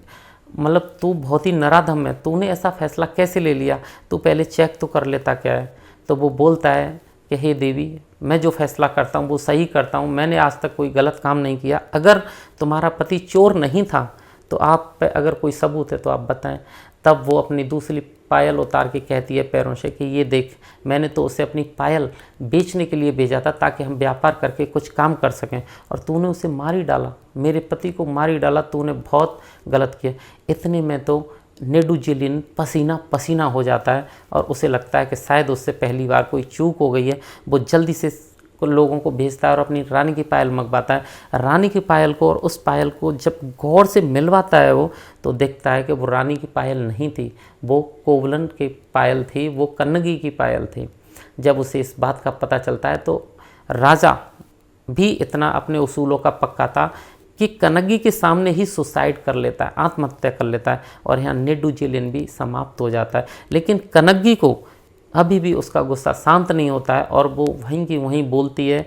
Speaker 1: मतलब तू बहुत ही नराधम है, तूने ऐसा फैसला कैसे ले लिया, तू पहले चेक तो कर लेता क्या है। तो वो बोलता है कि हे देवी, मैं जो फैसला करता हूँ वो सही करता हूँ, मैंने आज तक कोई गलत काम नहीं किया। अगर तुम्हारा पति चोर नहीं था तो आप पे अगर कोई सबूत है तो आप बताएं। तब वो अपनी दूसरी पायल उतार के कहती है पैरों से कि ये देख, मैंने तो उसे अपनी पायल बेचने के लिए भेजा था ताकि हम व्यापार करके कुछ काम कर सकें, और तूने उसे मार ही डाला, मेरे पति को मार ही डाला, तूने बहुत गलत किया। इतने में तो नेडुजेलियन पसीना पसीना हो जाता है और उसे लगता है कि शायद उससे पहली बार कोई चूक हो गई है। वो जल्दी से लोगों को भेजता है और अपनी रानी की पायल मंगवाता है। रानी की पायल को और उस पायल को जब गौर से मिलवाता है वो, तो देखता है कि वो रानी की पायल नहीं थी, वो कोवलन की पायल थी, वो कनग्गी की पायल थी। जब उसे इस बात का पता चलता है तो राजा भी इतना अपने उसूलों का पक्का था कि कनग्गी के सामने ही सुसाइड कर लेता है, आत्महत्या कर लेता है, और यहाँ नेडुजेलियन भी समाप्त हो जाता है। लेकिन कनग्गी को अभी भी उसका गुस्सा शांत नहीं होता है और वो वहीं की वहीं बोलती है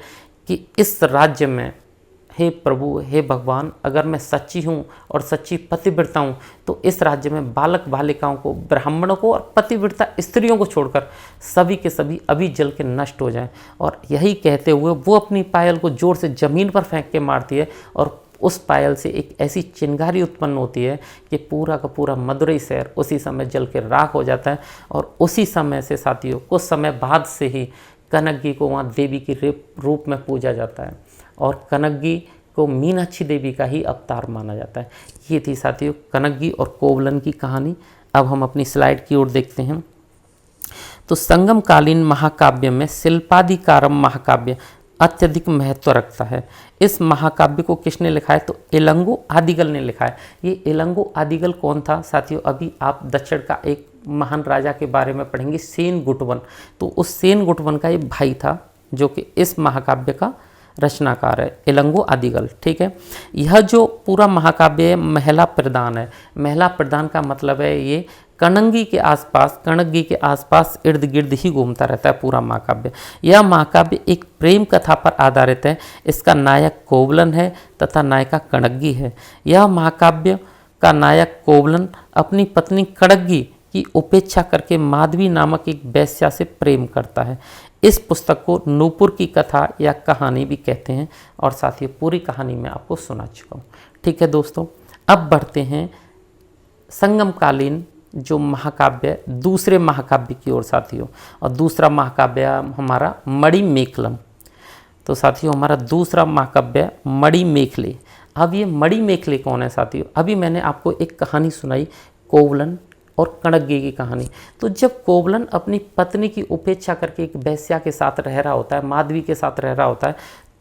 Speaker 1: कि इस राज्य में हे प्रभु, हे भगवान, अगर मैं सच्ची हूँ और सच्ची पतिव्रता हूँ तो इस राज्य में बालक बालिकाओं को, ब्राह्मणों को और पतिव्रता स्त्रियों को छोड़कर सभी के सभी अभी जल के नष्ट हो जाएं। और यही कहते हुए वो अपनी पायल को जोर से ज़मीन पर फेंक के मारती है और उस पायल से एक ऐसी चिंगारी उत्पन्न होती है कि पूरा का पूरा मदुरई शहर उसी समय जल के राख हो जाता है। और उसी समय से साथियों कुछ समय बाद से ही कनग्गी को वहाँ देवी के रूप में पूजा जाता है और कनग्गी को मीनाक्षी देवी का ही अवतार माना जाता है। ये थी साथियों कनग्गी और कोवलन की कहानी। अब हम अपनी स्लाइड की ओर देखते हैं। तो संगमकालीन महाकाव्य में शिल्पादिकारम महाकाव्य अत्यधिक महत्व रखता है। इस महाकाव्य को किसने लिखा है? तो इलंगो आदिगल ने लिखा है। ये इलंगो आदिगल कौन था साथियों? अभी आप दक्षिण का एक महान राजा के बारे में पढ़ेंगे, सेन गुटवन। तो उस सेन गुटवन का एक भाई था जो कि इस महाकाव्य का रचनाकार है, इलंगो आदिगल। ठीक है, यह जो पूरा महाकाव्य है महिला प्रधान है। महिला प्रधान का मतलब है ये कनंगी के आसपास इर्द गिर्द ही घूमता रहता है पूरा महाकाव्य। यह महाकाव्य एक प्रेम कथा पर आधारित है। इसका नायक कोवलन है तथा नायिका कनग्गी है। यह महाकाव्य का नायक कोवलन अपनी पत्नी कनग्गी की उपेक्षा करके माधवी नामक एक वेश्या से प्रेम करता है। इस पुस्तक को नूपुर की कथा या कहानी भी कहते हैं और साथ ही पूरी कहानी मैं आपको सुना चुका हूँ। ठीक है दोस्तों, अब बढ़ते हैं संगमकालीन जो महाकाव्य दूसरे महाकाव्य की ओर साथियों। और दूसरा महाकाव्य हमारा मणिमेखलम। तो साथियों हमारा दूसरा महाकाव्य मणिमेखले। अब ये मणिमेखले कौन है साथियों? अभी मैंने आपको एक कहानी सुनाई कोवलन और कनग्गी की कहानी। तो जब कोवलन अपनी पत्नी की उपेक्षा करके एक वेश्या के साथ रह रहा होता है, माधवी के साथ रह रहा होता है,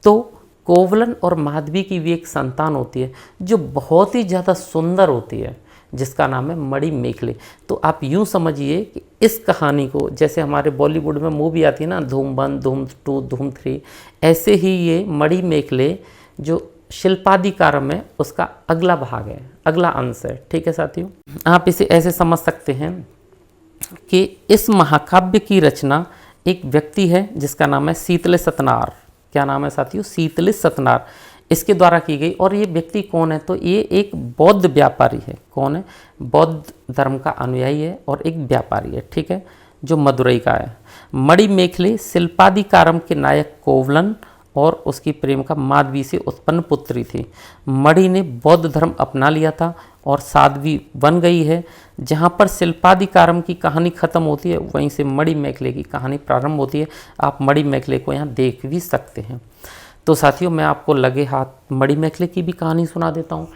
Speaker 1: तो कोवलन और माधवी की भी एक संतान होती है जो बहुत ही ज़्यादा सुंदर होती है, जिसका नाम है मणिमेखले। तो आप यूँ समझिए कि इस कहानी को जैसे हमारे बॉलीवुड में मूवी आती है ना, धूम 1, धूम 2, धूम 3, ऐसे ही ये मणिमेखले जो शिल्पादिकारम है उसका अगला भाग है, अगला अंश है। ठीक है साथियों, आप इसे ऐसे समझ सकते हैं कि इस महाकाव्य की रचना एक व्यक्ति है जिसका नाम है शीतले सतनार। क्या नाम है साथियों? शीतले सतनार। इसके द्वारा की गई। और ये व्यक्ति कौन है? तो ये एक बौद्ध व्यापारी है। कौन है? बौद्ध धर्म का अनुयायी है और एक व्यापारी है। ठीक है, जो मदुरई का है। मणिमेखले शिल्पादिकारम के नायक कोवलन और उसकी प्रेम का माधवी से उत्पन्न पुत्री थी। मणि ने बौद्ध धर्म अपना लिया था और साध्वी बन गई है। जहाँ पर शिल्पादिकारम की कहानी खत्म होती है वहीं से मणिमेखले की कहानी प्रारंभ होती है। आप मणिमेखले को यहाँ देख भी सकते हैं। तो साथियों मैं आपको लगे हाथ मणिमेखले की भी कहानी सुना देता हूँ।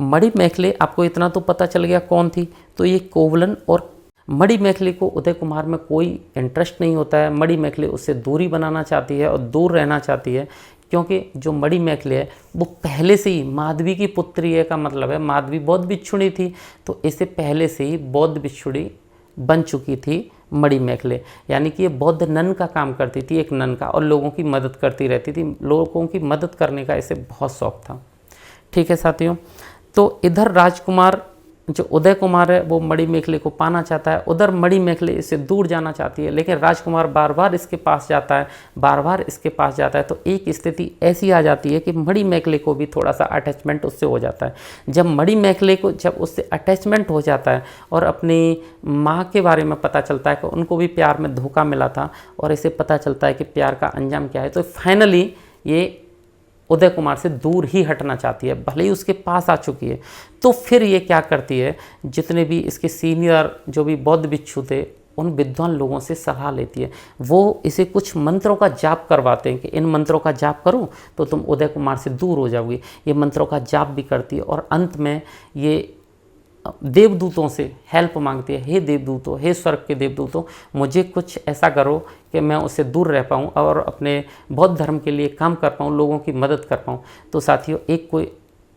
Speaker 1: मणिमेखले आपको इतना तो पता चल गया कौन थी। तो ये कोवलन और मणिमेखले को उदय कुमार में कोई इंटरेस्ट नहीं होता है। मणिमेखले उससे दूरी बनाना चाहती है और दूर रहना चाहती है, क्योंकि जो मणिमेखले है वो पहले से ही माधवी की पुत्री है। का मतलब है माधवी बौद्ध भिक्षुणी थी, तो इससे पहले से ही बौद्ध भिक्षुणी बन चुकी थी मणिमेखले। यानी कि ये बौद्ध नन का काम करती थी, एक नन का, और लोगों की मदद करती रहती थी। लोगों की मदद करने का इसे बहुत शौक था। ठीक है साथियों, तो इधर राजकुमार जो उदय कुमार है वो मणिमेखले को पाना चाहता है, उधर मणिमेखले इससे दूर जाना चाहती है, लेकिन राजकुमार बार बार इसके पास जाता है, बार बार इसके पास जाता है। तो एक स्थिति ऐसी आ जाती है कि मणिमेखले को भी थोड़ा सा अटैचमेंट उससे हो जाता है। जब मणिमेखले को जब उससे अटैचमेंट हो जाता है और अपनी माँ के बारे में पता चलता है कि उनको भी प्यार में धोखा मिला था और इसे पता चलता है कि प्यार का अंजाम क्या है, तो फाइनली ये उदय कुमार से दूर ही हटना चाहती है, भले ही उसके पास आ चुकी है। तो फिर ये क्या करती है, जितने भी इसके सीनियर जो भी बौद्ध भिक्षु थे उन विद्वान लोगों से सलाह लेती है। वो इसे कुछ मंत्रों का जाप करवाते हैं कि इन मंत्रों का जाप करो तो तुम उदय कुमार से दूर हो जाओगी। ये मंत्रों का जाप भी करती है और अंत में ये देवदूतों से हेल्प मांगती है, हे देवदूतों, हे स्वर्ग के देवदूतों, मुझे कुछ ऐसा करो कि मैं उससे दूर रह पाऊँ और अपने बौद्ध धर्म के लिए काम कर पाऊँ, लोगों की मदद कर पाऊँ। तो साथियों एक कोई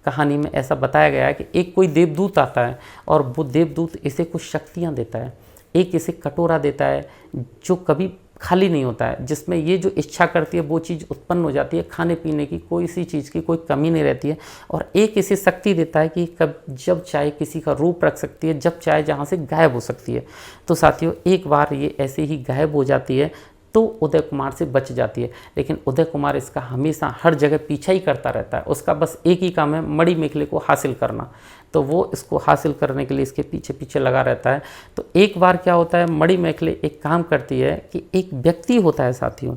Speaker 1: कहानी में ऐसा बताया गया है कि एक कोई देवदूत आता है और वो देवदूत इसे कुछ शक्तियाँ देता है। एक इसे कटोरा देता है जो कभी खाली नहीं होता है, जिसमें ये जो इच्छा करती है वो चीज़ उत्पन्न हो जाती है, खाने पीने की कोई सी चीज़ की कोई कमी नहीं रहती है। और एक इसे शक्ति देता है कि कब जब चाहे किसी का रूप रख सकती है, जब चाहे जहाँ से गायब हो सकती है। तो साथियों एक बार ये ऐसे ही गायब हो जाती है तो उदय कुमार से बच जाती है, लेकिन उदय कुमार इसका हमेशा हर जगह पीछा ही करता रहता है। उसका बस एक ही काम है मणिमेखले को हासिल करना, तो वो इसको हासिल करने के लिए इसके पीछे पीछे लगा रहता है। तो एक बार क्या होता है, मणिमेखले एक काम करती है कि एक व्यक्ति होता है साथियों,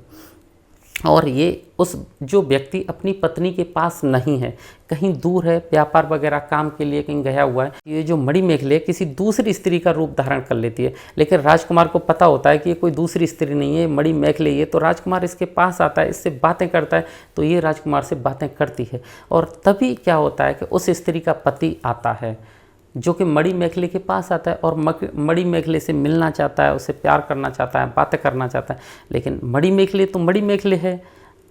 Speaker 1: और ये उस जो व्यक्ति अपनी पत्नी के पास नहीं है, कहीं दूर है, व्यापार वगैरह काम के लिए कहीं गया हुआ है, ये जो मणिमेखले किसी दूसरी स्त्री का रूप धारण कर लेती है। लेकिन राजकुमार को पता होता है कि ये कोई दूसरी स्त्री नहीं है, मणिमेखले ये। तो राजकुमार इसके पास आता है, इससे बातें करता है, तो ये राजकुमार से बातें करती है। और तभी क्या होता है कि उस स्त्री का पति आता है, जो कि मणिमेखले के पास आता है और मणिमेखले से मिलना चाहता है, उससे प्यार करना चाहता है, बातें करना चाहता है। लेकिन मणिमेखले तो मणिमेखले है,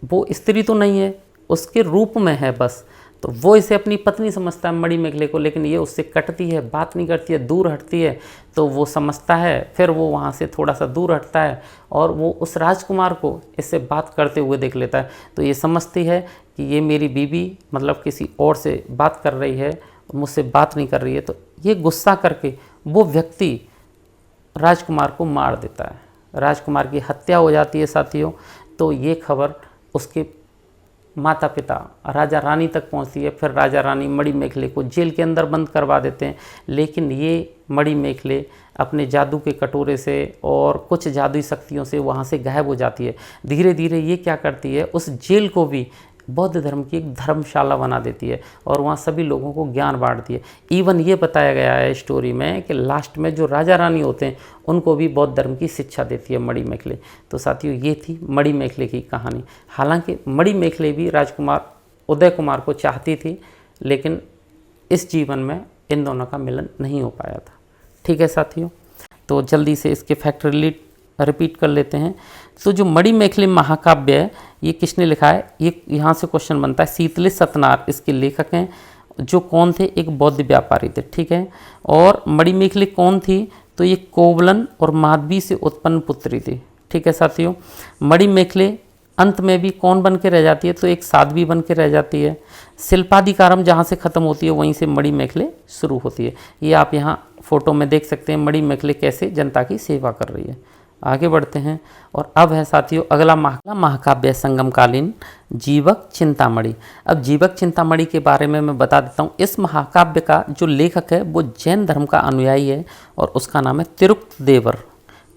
Speaker 1: वो स्त्री तो नहीं है, उसके रूप में है बस। तो वो इसे अपनी पत्नी समझता है मणिमेखले को, लेकिन ये उससे कटती है, बात नहीं करती है, दूर हटती है। तो वो समझता है, फिर वो वहाँ से थोड़ा सा दूर हटता है और वो उस राजकुमार को इससे बात करते हुए देख लेता है। तो ये समझती है कि ये मेरी बीवी मतलब किसी और से बात कर रही है, मुझसे बात नहीं कर रही है। तो ये गुस्सा करके वो व्यक्ति राजकुमार को मार देता है। राजकुमार की हत्या हो जाती है साथियों। तो ये खबर उसके माता पिता राजा रानी तक पहुंचती है। फिर राजा रानी मणिमेखले को जेल के अंदर बंद करवा देते हैं। लेकिन ये मणिमेखले अपने जादू के कटोरे से और कुछ जादुई शक्तियों से वहाँ से गायब हो जाती है। धीरे धीरे ये क्या करती है, उस जेल को भी बौद्ध धर्म की एक धर्मशाला बना देती है और वहाँ सभी लोगों को ज्ञान बांटती है। इवन ये बताया गया है स्टोरी में कि लास्ट में जो राजा रानी होते हैं उनको भी बौद्ध धर्म की शिक्षा देती है मणिमेखले। तो साथियों ये थी मणिमेखले की कहानी। हालांकि मणिमेखले भी राजकुमार उदय कुमार को चाहती थी, लेकिन इस जीवन में इन दोनों का मिलन नहीं हो पाया था। ठीक है साथियों, तो जल्दी से इसके फैक्ट रिपीट कर लेते हैं। तो जो मणिमेखले महाकाव्य है ये किसने लिखा है, ये यहाँ से क्वेश्चन बनता है। शीतली सतनार इसके लेखक हैं, जो कौन थे, एक बौद्ध व्यापारी थे। ठीक है, और मणिमेखले कौन थी, तो ये कोवलन और माधवी से उत्पन्न पुत्री थी। ठीक है साथियों, मणिमेखले अंत में भी कौन बन के रह जाती है, तो एक साध्वी बन के रह जाती है। शिल्पाधिकारम जहाँ से ख़त्म होती है वहीं से मणिमेखले शुरू होती है। ये आप यहाँ फोटो में देख सकते हैं मणिमेखले कैसे जनता की सेवा कर रही है। आगे बढ़ते हैं और अब है साथियों अगला महाकाव्य संगमकालीन जीवक चिंतामणि। अब जीवक चिंतामणि के बारे में मैं बता देता हूँ। इस महाकाव्य का जो लेखक है वो जैन धर्म का अनुयायी है और उसका नाम है तिरुक्तदेवर।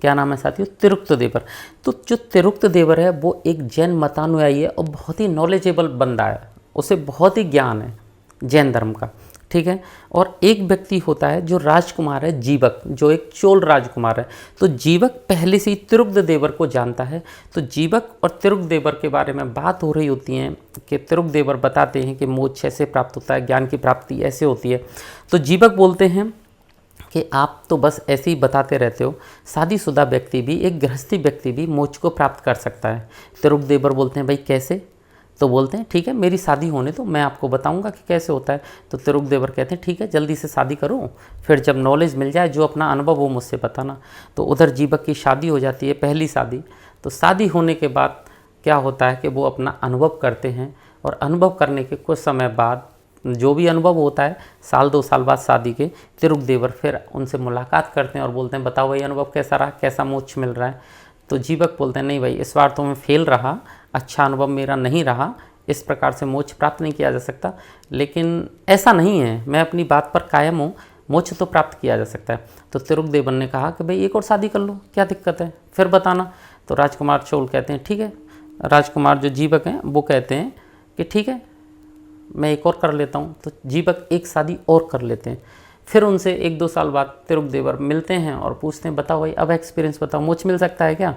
Speaker 1: क्या नाम है साथियों, तिरुक्तदेवर। तो जो तिरुक्तदेवर है वो एक जैन मतानुयायी है और बहुत ही नॉलेजेबल बंदा है, उसे बहुत ही ज्ञान है जैन धर्म का। ठीक है, और एक व्यक्ति होता है जो राजकुमार है जीवक, जो एक चोल राजकुमार है। तो जीवक पहले से ही तिरुक्तदेवर को जानता है। तो जीवक और तिरुक्तदेवर के बारे में बात हो रही होती है कि तिरुक्तदेवर बताते हैं कि मोक्ष ऐसे प्राप्त होता है, ज्ञान की प्राप्ति ऐसे होती है। तो जीवक बोलते हैं कि आप तो बस ऐसे ही बताते रहते हो, शादीशुदा व्यक्ति भी, एक गृहस्थी व्यक्ति भी मोक्ष को प्राप्त कर सकता है। तिरुक्तदेवर बोलते हैं भाई कैसे, तो बोलते हैं ठीक है मेरी शादी होने तो मैं आपको बताऊंगा कि कैसे होता है। तो तिरुक्तदेवर कहते हैं ठीक है जल्दी से शादी करो, फिर जब नॉलेज मिल जाए जो अपना अनुभव हो मुझसे बताना। तो उधर जीवक की शादी हो जाती है, पहली शादी। तो शादी होने के बाद क्या होता है कि वो अपना अनुभव करते हैं और अनुभव करने के कुछ समय बाद जो भी अनुभव होता है, साल 2 साल बाद शादी के, तिरुक्तदेवर फिर उनसे मुलाकात करते हैं और बोलते हैं बताओ भाई अनुभव कैसा रहा, कैसा मोक्ष मिल रहा है। तो जीवक बोलते हैं नहीं भाई इस बार तो मैं फेल रहा, अच्छा अनुभव मेरा नहीं रहा, इस प्रकार से मोक्ष प्राप्त नहीं किया जा सकता। लेकिन ऐसा नहीं है, मैं अपनी बात पर कायम हूँ, मोक्ष तो प्राप्त किया जा सकता है। तो तिरुक्तदेवर ने कहा कि भाई एक और शादी कर लो, क्या दिक्कत है, फिर बताना। तो राजकुमार चोल कहते हैं ठीक है। राजकुमार जो जीवक हैं वो कहते हैं कि ठीक है मैं एक और कर लेता हूँ। तो जीवक एक शादी और कर लेते हैं। फिर उनसे 1-2 साल बाद तिरुक्तदेवर मिलते हैं और पूछते हैं बताओ भाई अब एक्सपीरियंस बताओ, मोक्ष मिल सकता है क्या।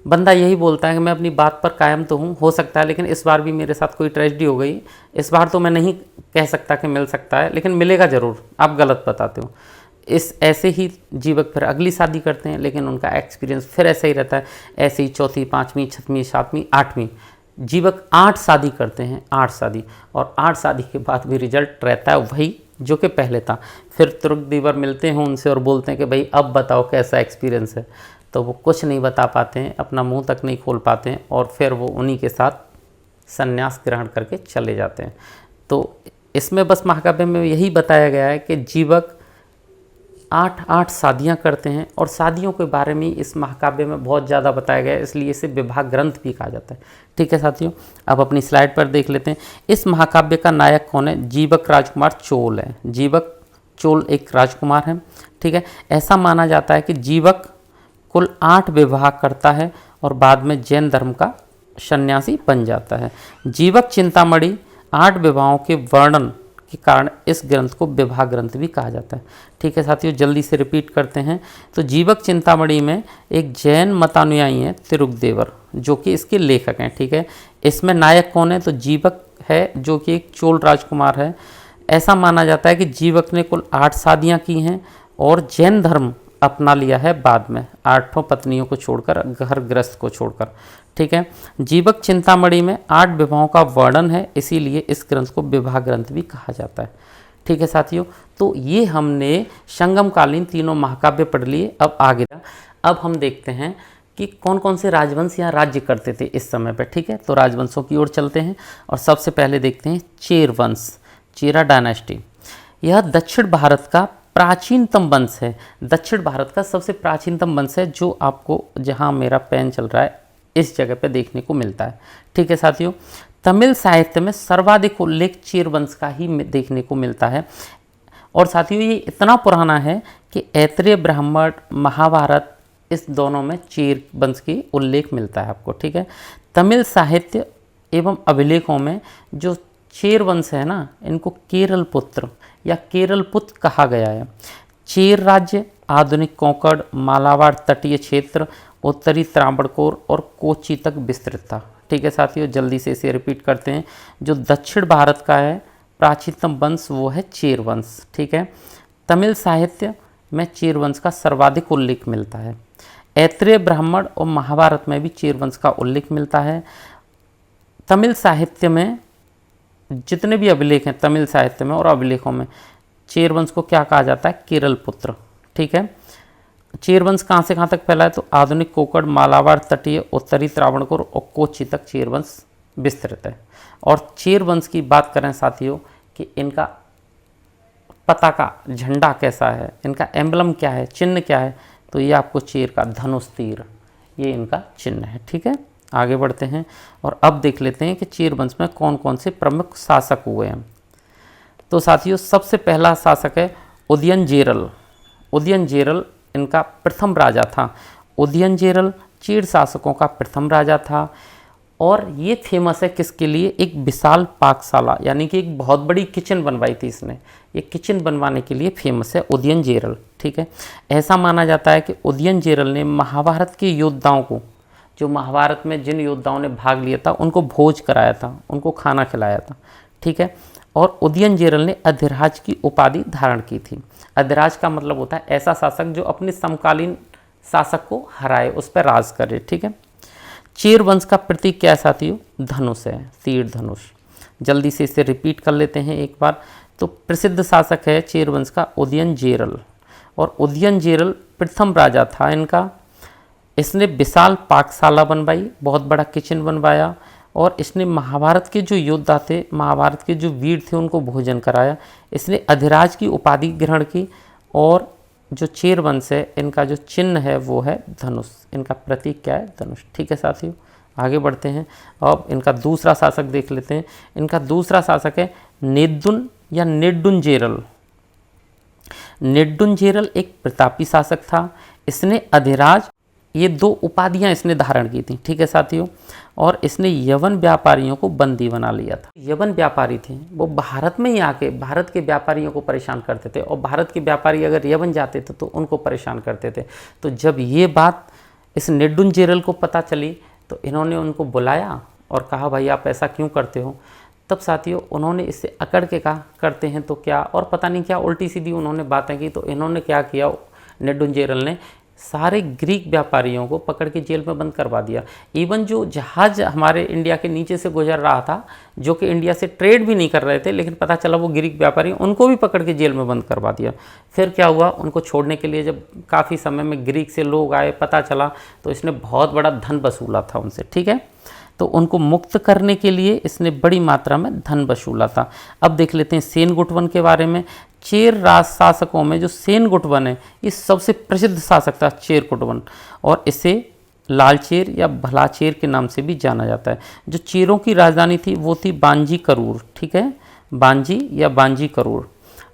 Speaker 1: बंदा यही बोलता है कि मैं अपनी बात पर कायम तो हूँ, हो सकता है लेकिन इस बार भी मेरे साथ कोई ट्रेजेडी हो गई, इस बार तो मैं नहीं कह सकता कि मिल सकता है, लेकिन मिलेगा ज़रूर, आप गलत बताते हो। इस ऐसे ही जीवक फिर अगली शादी करते हैं, लेकिन उनका एक्सपीरियंस फिर ऐसा ही रहता है। ऐसे ही 4वीं 5वीं 6वीं 7वीं 8वीं जीवक 8 शादी करते हैं, 8 शादी। और 8 शादी के बाद भी रिजल्ट रहता है वही जो कि पहले था। फिर तिरुक्तदेवर मिलते हैं उनसे और बोलते हैं कि भाई अब बताओ कैसा एक्सपीरियंस है। तो वो कुछ नहीं बता पाते हैं, अपना मुंह तक नहीं खोल पाते हैं और फिर वो उन्हीं के साथ संन्यास ग्रहण करके चले जाते हैं। तो इसमें बस महाकाव्य में यही बताया गया है कि जीवक 8 शादियां करते हैं और शादियों के बारे में इस महाकाव्य में बहुत ज़्यादा बताया गया है, इसलिए इसे विवाह ग्रंथ भी कहा जाता है। ठीक है साथियों, अब अपनी स्लाइड पर देख लेते हैं। इस महाकाव्य का नायक कौन है, जीवक राजकुमार चोल है। जीवक चोल एक राजकुमार है। ठीक है, ऐसा माना जाता है कि जीवक कुल 8 विवाह करता है और बाद में जैन धर्म का सन्यासी बन जाता है। जीवक चिंतामणि 8 विवाहों के वर्णन के कारण इस ग्रंथ को विवाह ग्रंथ भी कहा जाता है। ठीक है साथियों, जल्दी से रिपीट करते हैं। तो जीवक चिंतामणि में एक जैन मतानुयायी हैं तिरुगदेवर, जो कि इसके लेखक हैं। ठीक है, इसमें नायक कौन है? तो जीवक है, जो कि एक चोल राजकुमार है। ऐसा माना जाता है कि जीवक ने कुल 8 शादियाँ की हैं और जैन धर्म अपना लिया है बाद में, 8 पत्नियों को छोड़कर, घर गृहस्थ को छोड़कर। ठीक है, जीवक चिंतामणि में 8 विवाहों का वर्णन है, इसीलिए इस ग्रंथ को विवाह ग्रंथ भी कहा जाता है। ठीक है साथियों, तो ये हमने संगमकालीन तीनों महाकाव्य पढ़ लिए। अब आगे अब हम देखते हैं कि कौन कौन से राजवंश यहाँ राज्य करते थे इस समय पर। ठीक है, तो राजवंशों की ओर चलते हैं और सबसे पहले देखते हैं चेर वंश, चेरा डायनेस्टी। यह दक्षिण भारत का प्राचीनतम वंश है। दक्षिण भारत का सबसे प्राचीनतम वंश है, जो आपको, जहाँ मेरा पेन चल रहा है, इस जगह पे देखने को मिलता है। ठीक है साथियों, तमिल साहित्य में सर्वाधिक उल्लेख चेर वंश का ही देखने को मिलता है। और साथियों, ये इतना पुराना है कि ऐत्रेय ब्राह्मण, महाभारत, इस दोनों में चेर वंश की उल्लेख मिलता है आपको। ठीक है, तमिल साहित्य एवं अभिलेखों में जो चेर वंश है ना, इनको केरल पुत्र या केरल पुत्र कहा गया है। चेर राज्य आधुनिक कोंकण, मालाबार तटीय क्षेत्र, उत्तरी त्रावणकोर और कोची तक विस्तृत था। ठीक है साथियों, जल्दी से इसे रिपीट करते हैं। जो दक्षिण भारत का है प्राचीनतम वंश, वो है चेर वंश। ठीक है, तमिल साहित्य में चेर वंश का सर्वाधिक उल्लेख मिलता है। ऐत्रेय ब्राह्मण और महाभारत में भी चेर वंश का उल्लेख मिलता है। तमिल साहित्य में जितने भी अभिलेख हैं, तमिल साहित्य में और अभिलेखों में, चेर वंश को क्या कहा जाता है? केरल पुत्र। ठीक है, चेर वंश कहाँ से कहाँ तक फैला है? तो आधुनिक कोंकण, मालाबार तटीय, उत्तरी त्रावणकोर और कोची तक चेर वंश विस्तृत है। और चेर वंश की बात करें साथियों कि इनका पताका, झंडा कैसा है, इनका एम्बलम क्या है, चिन्ह क्या है? तो ये आपको चेर का धनुष तीर, ये इनका चिन्ह है। ठीक है, आगे बढ़ते हैं और अब देख लेते हैं कि चेर वंश में कौन कौन से प्रमुख शासक हुए हैं। तो साथियों, सबसे पहला शासक है उदयनजेरल। उदयनजेरल इनका प्रथम राजा था। उदयनजेरल चेर शासकों का प्रथम राजा था और ये फेमस है किसके लिए? एक विशाल पाकशाला, यानी कि एक बहुत बड़ी किचन बनवाई थी इसने। ये किचन बनवाने के लिए फेमस है उदयनजेरल। ठीक है, ऐसा माना जाता है कि उदयनजेरल ने महाभारत के योद्धाओं को, जो महाभारत में जिन योद्धाओं ने भाग लिया था, उनको भोज कराया था, उनको खाना खिलाया था। ठीक है, और उदयनजेरल ने अधिराज की उपाधि धारण की थी। अधिराज का मतलब होता है ऐसा शासक जो अपने समकालीन शासक को हराए, उस पर राज करे। ठीक है, चेर वंश का प्रतीक क्या है साथियों? धनुष है, तीर धनुष। जल्दी से इसे रिपीट कर लेते हैं एक बार। तो प्रसिद्ध शासक है चेर वंश का उदयनजेरल, और उदयनजेरल प्रथम राजा था इनका। इसने विशाल पाकशाला बनवाई, बहुत बड़ा किचन बनवाया, और इसने महाभारत के जो योद्धा थे, महाभारत के जो वीर थे, उनको भोजन कराया। इसने अधिराज की उपाधि ग्रहण की, और जो चेर वंश है, इनका जो चिन्ह है वो है धनुष। इनका प्रतीक क्या है? धनुष। ठीक है साथियों, आगे बढ़ते हैं। अब इनका दूसरा शासक देख लेते हैं। इनका दूसरा शासक है नेदुन या नेडुंजेरल। नेडुंजेरल एक प्रतापी शासक था। इसने अधिराज, ये 2 उपाधियां इसने धारण की थी। ठीक है साथियों, और इसने यवन व्यापारियों को बंदी बना लिया था। यवन व्यापारी थे, वो भारत में ही आके भारत के व्यापारियों को परेशान करते थे, और भारत के व्यापारी अगर यवन जाते थे तो उनको परेशान करते थे। तो जब ये बात इस नेडुंजेरल को पता चली, तो इन्होंने उनको बुलाया और कहा, भाई आप ऐसा क्यों करते हो? तब साथियों उन्होंने इससे अकड़ के कहा, करते हैं तो क्या, और पता नहीं क्या उल्टी सीधी उन्होंने बातें की। तो इन्होंने क्या किया, नेडुंजेरल ने सारे ग्रीक व्यापारियों को पकड़ के जेल में बंद करवा दिया। इवन जो जहाज हमारे इंडिया के नीचे से गुजर रहा था, जो कि इंडिया से ट्रेड भी नहीं कर रहे थे, लेकिन पता चला वो ग्रीक व्यापारी, उनको भी पकड़ के जेल में बंद करवा दिया। फिर क्या हुआ, उनको छोड़ने के लिए जब काफ़ी समय में ग्रीक से लोग आए, पता चला, तो इसने बहुत बड़ा धन वसूला था उनसे। ठीक है, तो उनको मुक्त करने के लिए इसने बड़ी मात्रा में धन वसूला था। अब देख लेते हैं सेनगुटवन के बारे में। चेर राज शासकों में जो सेनगुटवन है, ये सबसे प्रसिद्ध शासक था चेरकुटवन, और इसे लालचेर या भलाचेर के नाम से भी जाना जाता है। जो चेरों की राजधानी थी वो थी बांजी करूर। ठीक है, बांजी या बांजी करूर।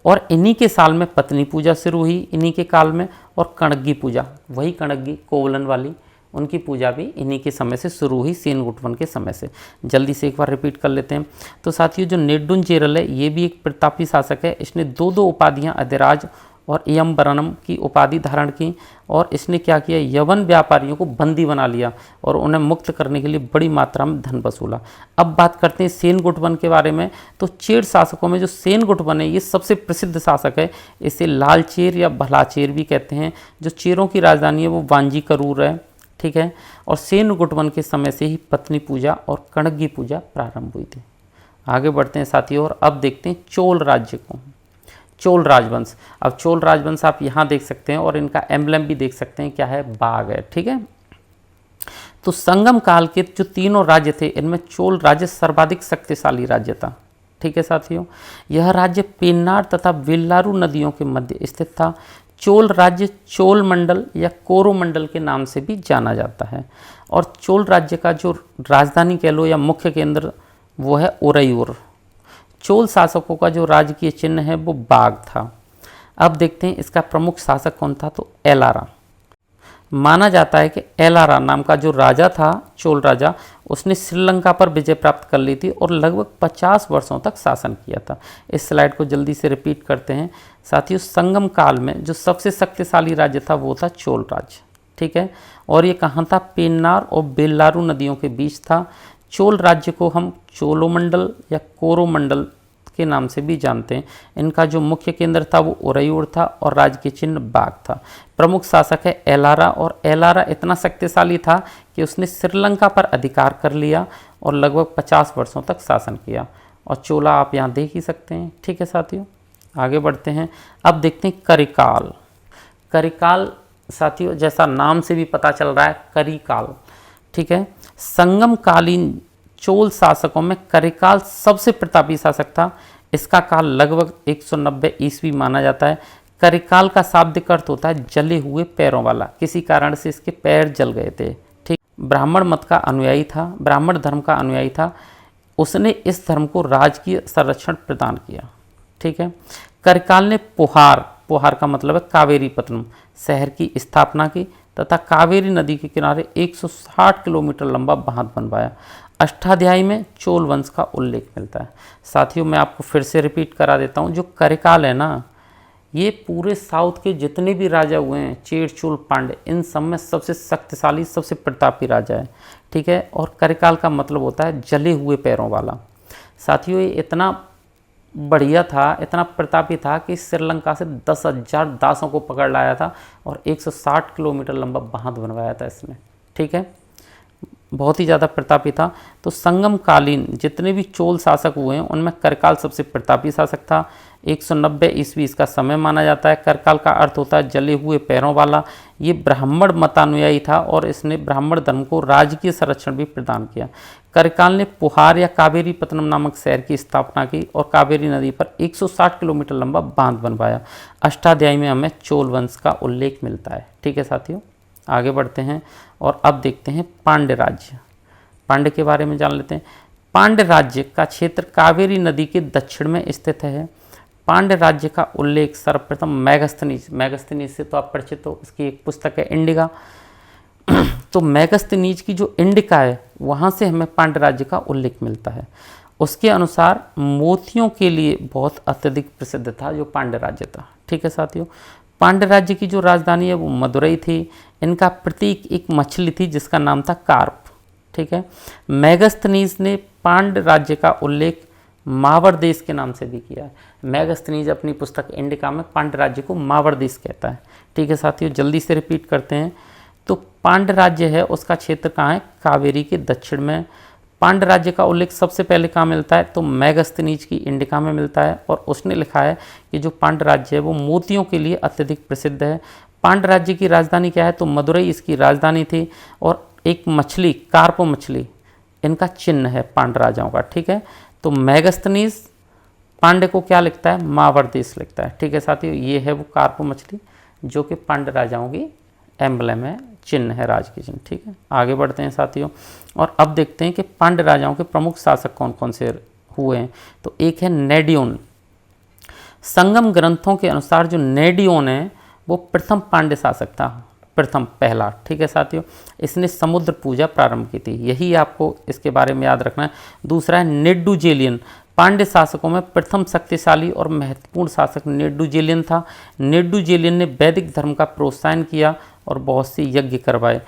Speaker 1: और इन्हीं के साल में पत्नी पूजा शुरू हुई, इन्हीं के काल में, और कणग्गी पूजा, वही कणग्गी कोवलन वाली, उनकी पूजा भी इन्हीं के समय से शुरू हुई, सेनगुटवन के समय से। जल्दी से एक बार रिपीट कर लेते हैं। तो साथियों, जो नेडुंचेरल है ये भी एक प्रतापी शासक है। इसने दो दो उपाधियाँ अधिराज और यमवरनम की उपाधि धारण की, और इसने क्या किया, यवन व्यापारियों को बंदी बना लिया और उन्हें मुक्त करने के लिए बड़ी मात्रा में धन वसूला। अब बात करते हैं सेनगुटवन के बारे में। तो चेर शासकों में जो सेनगुटवन है ये सबसे प्रसिद्ध शासक है। इसे लालचेर या भलाचेर भी कहते हैं। जो चेरों की राजधानी है वो वांजी करूर है, ठीक है। और सेनगुटवन के समय से ही पत्नी पूजा और कणगी पूजा प्रारंभ हुई थी। आगे बढ़ते हैं साथियों, और अब देखते हैं चोल राज्य को, चोल राजवंश। अब चोल राजवंश आप यहाँ देख सकते हैं और इनका एम्बलम भी देख सकते हैं, क्या है, बाघ है, ठीक है। तो संगम काल के जो तीनों राज्य थे इनमें चोल राज्य सर्वाधिक शक्तिशाली राज्य था, ठीक है साथियों। यह राज्य पेन्नार तथा वेल्लारू नदियों के मध्य स्थित था। चोल राज्य चोल मंडल या कोरोमंडल के नाम से भी जाना जाता है। और चोल राज्य का जो राजधानी कह लो या मुख्य केंद्र वो है उरैयूर। चोल शासकों का जो राजकीय चिन्ह है वो बाघ था। अब देखते हैं इसका प्रमुख शासक कौन था। तो एलारा। माना जाता है कि एलारा नाम का जो राजा था, चोल राजा, उसने श्रीलंका पर विजय प्राप्त कर ली थी और लगभग 50 वर्षों तक शासन किया था। इस स्लाइड को जल्दी से रिपीट करते हैं साथियों। संगम काल में जो सबसे शक्तिशाली राज्य था वो था चोल राज्य, ठीक है। और ये कहाँ था, पेन्नार और बेल्लारू नदियों के बीच था। चोल राज्य को हम चोलोमंडल या कोरोमंडल के नाम से भी जानते हैं। इनका जो मुख्य केंद्र था वो उरैयूर था और राजकीय चिन्ह बाघ था। प्रमुख शासक है एलारा, और एलारा इतना शक्तिशाली था कि उसने श्रीलंका पर अधिकार कर लिया और लगभग 50 वर्षों तक शासन किया। और चोला आप यहाँ देख ही सकते हैं, ठीक है साथियों। आगे बढ़ते हैं। अब देखते हैं करिकाल। करिकाल साथियों, जैसा नाम से भी पता चल रहा है, करिकाल, ठीक है। संगम कालीन चोल शासकों में करिकाल सबसे प्रतापी शासक था। इसका काल लगभग 190 ईस्वी माना जाता है। करिकाल का शाब्दिक अर्थ होता है जले हुए पैरों वाला। किसी कारण से इसके पैर जल गए थे, ठीक। ब्राह्मण मत का अनुयायी था, ब्राह्मण धर्म का अनुयायी था। उसने इस धर्म को राजकीय संरक्षण प्रदान किया, ठीक है। करिकाल ने पोहार का मतलब है कावेरी पत्तनम शहर की स्थापना की तथा कावेरी नदी के किनारे 160 किलोमीटर लंबा बांध बनवाया। अष्टाध्यायी में चोल वंश का उल्लेख मिलता है। साथियों, मैं आपको फिर से रिपीट करा देता हूँ, जो करिकाल है ना, ये पूरे साउथ के जितने भी राजा हुए हैं, चेर चोल पांड्य, इन सब में सबसे शक्तिशाली, सबसे प्रतापी राजा है, ठीक है। और करिकाल का मतलब होता है जले हुए पैरों वाला। साथियों, ये इतना बढ़िया था, इतना प्रतापी था कि श्रीलंका से 10,000 दासों को पकड़ लाया था और 160 किलोमीटर लंबा बांध बनवाया था इसने, ठीक है। बहुत ही ज़्यादा प्रतापी था। तो संगम कालीन जितने भी चोल शासक हुए हैं उनमें करिकाल सबसे प्रतापी शासक था। 190 ईस्वी इसका समय माना जाता है। करिकाल का अर्थ होता है जले हुए पैरों वाला। ये ब्राह्मण मतानुयायी था और इसने ब्राह्मण धर्म को राजकीय संरक्षण भी प्रदान किया। करिकाल ने पुहार या कावेरी पत्तनम नामक शहर की स्थापना की और कावेरी नदी पर 160 किलोमीटर लंबा बांध बनवाया। अष्टाध्यायी में हमें चोल वंश का उल्लेख मिलता है, ठीक है साथियों। आगे बढ़ते हैं और अब देखते हैं पांड्य राज्य। पांड्य के बारे में जान लेते हैं। पांड्य राज्य का क्षेत्र कावेरी नदी के दक्षिण में स्थित है। पांड्य राज्य का उल्लेख सर्वप्रथम मैगस्थनीज से तो आप परिचित हो, इसकी एक पुस्तक है इंडिका। तो मैगस्थनीज की जो इंडिका है वहाँ से हमें पांड्य राज्य का उल्लेख मिलता है। उसके अनुसार मोतियों के लिए बहुत अत्यधिक प्रसिद्ध था जो पांड्य राज्य था, ठीक है साथियों। पांड्य राज्य की जो राजधानी है वो मदुरई थी। इनका प्रतीक एक मछली थी जिसका नाम था कार्प, ठीक है। मैगस्थनीज ने पांड्य राज्य का उल्लेख मावर देश के नाम से भी किया है। मैगस्थनीज अपनी पुस्तक इंडिका में पांड्य राज्य को मावर देश कहता है, ठीक है साथियों। जल्दी से रिपीट करते हैं। तो पांड्य राज्य है उसका क्षेत्र कहाँ है, कावेरी के दक्षिण में। पांड्य राज्य का उल्लेख सबसे पहले कहाँ मिलता है, तो मैगस्थनीज की इंडिका में मिलता है और उसने लिखा है कि जो पांड्य राज्य है वो मोतियों के लिए अत्यधिक प्रसिद्ध है। पांड्य राज्य की राजधानी क्या है, तो मदुरई इसकी राजधानी थी। और एक मछली, कार्प मछली, इनका चिन्ह है पांड्य राजाओं का, ठीक है। तो मैगस्थनीज पांड्य को क्या लिखता है, मावर देश लिखता है, ठीक है साथियों। ये है वो कार्प मछली जो कि पांड्य राजाओं की एम्बलम है, चिन्ह है, राज की चिन्ह, ठीक है। आगे बढ़ते हैं साथियों और अब देखते हैं कि पांड्य राजाओं के प्रमुख शासक कौन कौन से हुए हैं। तो एक है नेडियोन। संगम ग्रंथों के अनुसार जो नेडियोन है वो प्रथम पांड्य शासक था। प्रथम पहला, ठीक है साथियों। इसने समुद्र पूजा प्रारंभ की थी, यही आपको इसके बारे में याद रखना है। दूसरा है नेडुजेलियन, पांड्य शासकों में प्रथम शक्तिशाली और महत्वपूर्ण शासक नेडुजेलियन था। नेडुजेलियन ने वैदिक धर्म का प्रोत्साहन किया और बहुत सी यज्ञ करवाए।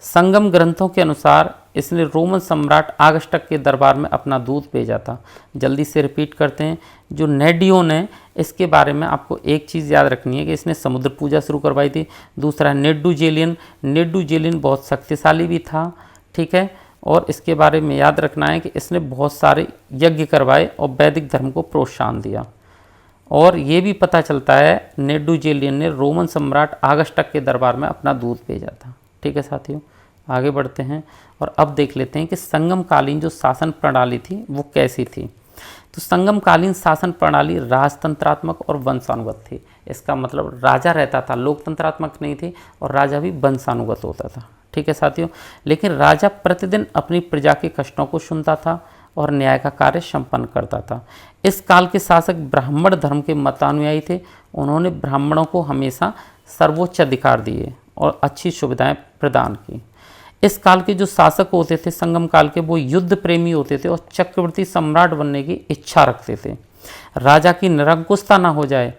Speaker 1: संगम ग्रंथों के अनुसार इसने रोमन सम्राट आगस्टक के दरबार में अपना दूत भेजा था। जल्दी से रिपीट करते हैं, जो नेडियोन है इसके बारे में आपको एक चीज़ याद रखनी है कि इसने समुद्र पूजा शुरू करवाई थी। दूसरा नेडुजेलियन, नेडुजेलियन बहुत शक्तिशाली भी था, ठीक है, और इसके बारे में याद रखना है कि इसने बहुत सारे यज्ञ करवाए और वैदिक धर्म को प्रोत्साहन दिया। और ये भी पता चलता है नेडुजेलियन ने रोमन सम्राट आगस्टक के दरबार में अपना दूत भेजा था, ठीक है साथियों। आगे बढ़ते हैं और अब देख लेते हैं कि संगमकालीन जो शासन प्रणाली थी वो कैसी थी। तो संगमकालीन शासन प्रणाली राजतंत्रात्मक और वंशानुगत थी। इसका मतलब राजा रहता था, लोकतंत्रात्मक नहीं थी, और राजा भी वंशानुगत होता था, ठीक है साथियों। लेकिन राजा प्रतिदिन अपनी प्रजा के कष्टों को सुनता था और न्याय का कार्य संपन्न करता था। इस काल के शासक ब्राह्मण धर्म के मतानुयायी थे। उन्होंने ब्राह्मणों को हमेशा सर्वोच्च अधिकार दिए और अच्छी सुविधाएं प्रदान की। इस काल के जो शासक होते थे संगम काल के, वो युद्ध प्रेमी होते थे और चक्रवर्ती सम्राट बनने की इच्छा रखते थे। राजा की निरंकुशता ना हो जाए,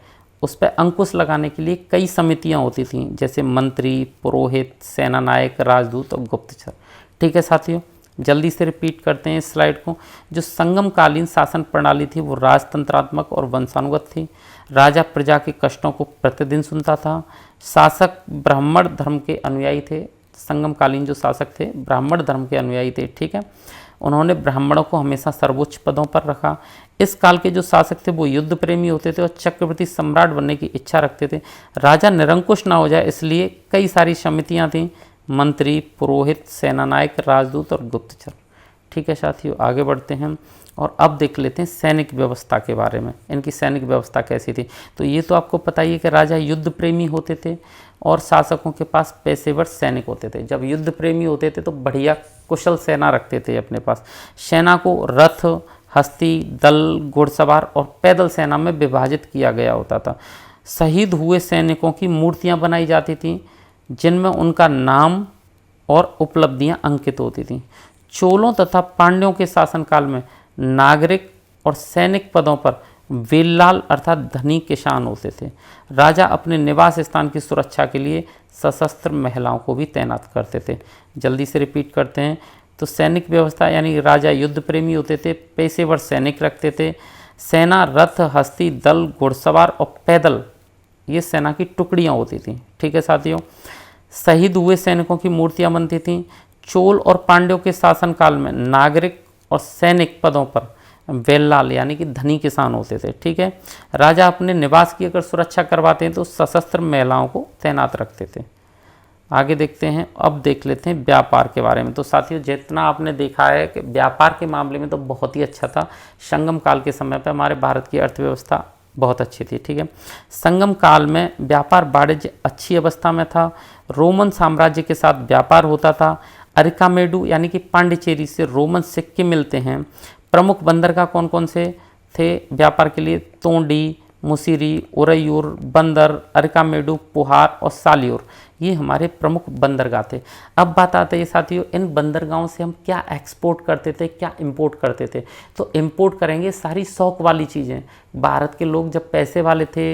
Speaker 1: उस पर अंकुश लगाने के लिए कई समितियां होती थीं, जैसे मंत्री, पुरोहित, सेनानायक, राजदूत और गुप्तचर, ठीक है साथियों। जल्दी से रिपीट करते हैं इस स्लाइड को। जो संगमकालीन शासन प्रणाली थी वो राजतंत्रात्मक और वंशानुगत थी। राजा प्रजा के कष्टों को प्रतिदिन सुनता था। शासक ब्राह्मण धर्म के अनुयायी थे। संगमकालीन जो शासक थे ब्राह्मण धर्म के अनुयायी थे, ठीक है। उन्होंने ब्राह्मणों को हमेशा सर्वोच्च पदों पर रखा। इस काल के जो शासक थे वो युद्ध प्रेमी होते थे और चक्रवर्ती सम्राट बनने की इच्छा रखते थे। राजा निरंकुश ना हो जाए इसलिए कई सारी समितियां थीं, मंत्री, पुरोहित, सेनानायक, राजदूत और गुप्तचर, ठीक है साथियों। आगे बढ़ते हैं और अब देख लेते हैं सैनिक व्यवस्था के बारे में। इनकी सैनिक व्यवस्था कैसी थी। तो ये तो आपको पता ही है कि राजा युद्ध प्रेमी होते थे और शासकों के पास पेशेवर सैनिक होते थे। जब युद्ध प्रेमी होते थे तो बढ़िया कुशल सेना रखते थे अपने पास। सेना को रथ, हस्ती, दल, घुड़सवार और पैदल सेना में विभाजित किया गया होता था। शहीद हुए सैनिकों की मूर्तियां बनाई जाती थीं जिनमें उनका नाम और उपलब्धियां अंकित होती थीं। चोलों तथा पांड्यों के शासनकाल में नागरिक और सैनिक पदों पर वेल्लाल अर्थात धनी किसान होते थे। राजा अपने निवास स्थान की सुरक्षा के लिए सशस्त्र महिलाओं को भी तैनात करते थे। जल्दी से रिपीट करते हैं। तो सैनिक व्यवस्था यानी राजा युद्ध प्रेमी होते थे, पेशेवर सैनिक रखते थे। सेना रथ, हस्ती, दल, घुड़सवार और पैदल ये सेना की टुकड़ियाँ होती थीं, ठीक है साथियों। शहीद हुए सैनिकों की मूर्तियाँ बनती थीं। चोल और पांड्यों के शासनकाल में नागरिक और सैनिक पदों पर वेल्लाल यानी कि धनी किसान होते थे, ठीक है। राजा अपने निवास की अगर सुरक्षा करवाते हैं तो सशस्त्र महिलाओं को तैनात रखते थे। आगे देखते हैं, अब देख लेते हैं व्यापार के बारे में। तो साथियों जितना आपने देखा है कि व्यापार के मामले में तो बहुत ही अच्छा था। संगम काल के समय पर हमारे भारत की अर्थव्यवस्था बहुत अच्छी थी, ठीक है। संगम काल में व्यापार वाणिज्य अच्छी अवस्था में था। रोमन साम्राज्य के साथ व्यापार होता था। अरिकामेडू यानी कि पांडिचेरी से रोमन सिक्के मिलते हैं। प्रमुख बंदरगाह कौन कौन से थे व्यापार के लिए? तोंडी, मुसिरी, उरैयूर, बंदर, अरिकामेडू, पुहार और सालियोर, ये हमारे प्रमुख बंदरगाह थे। अब बात आती है साथियों इन बंदरगाहों से हम क्या एक्सपोर्ट करते थे, क्या इंपोर्ट करते थे। तो इंपोर्ट करेंगे सारी शौक वाली चीज़ें। भारत के लोग जब पैसे वाले थे,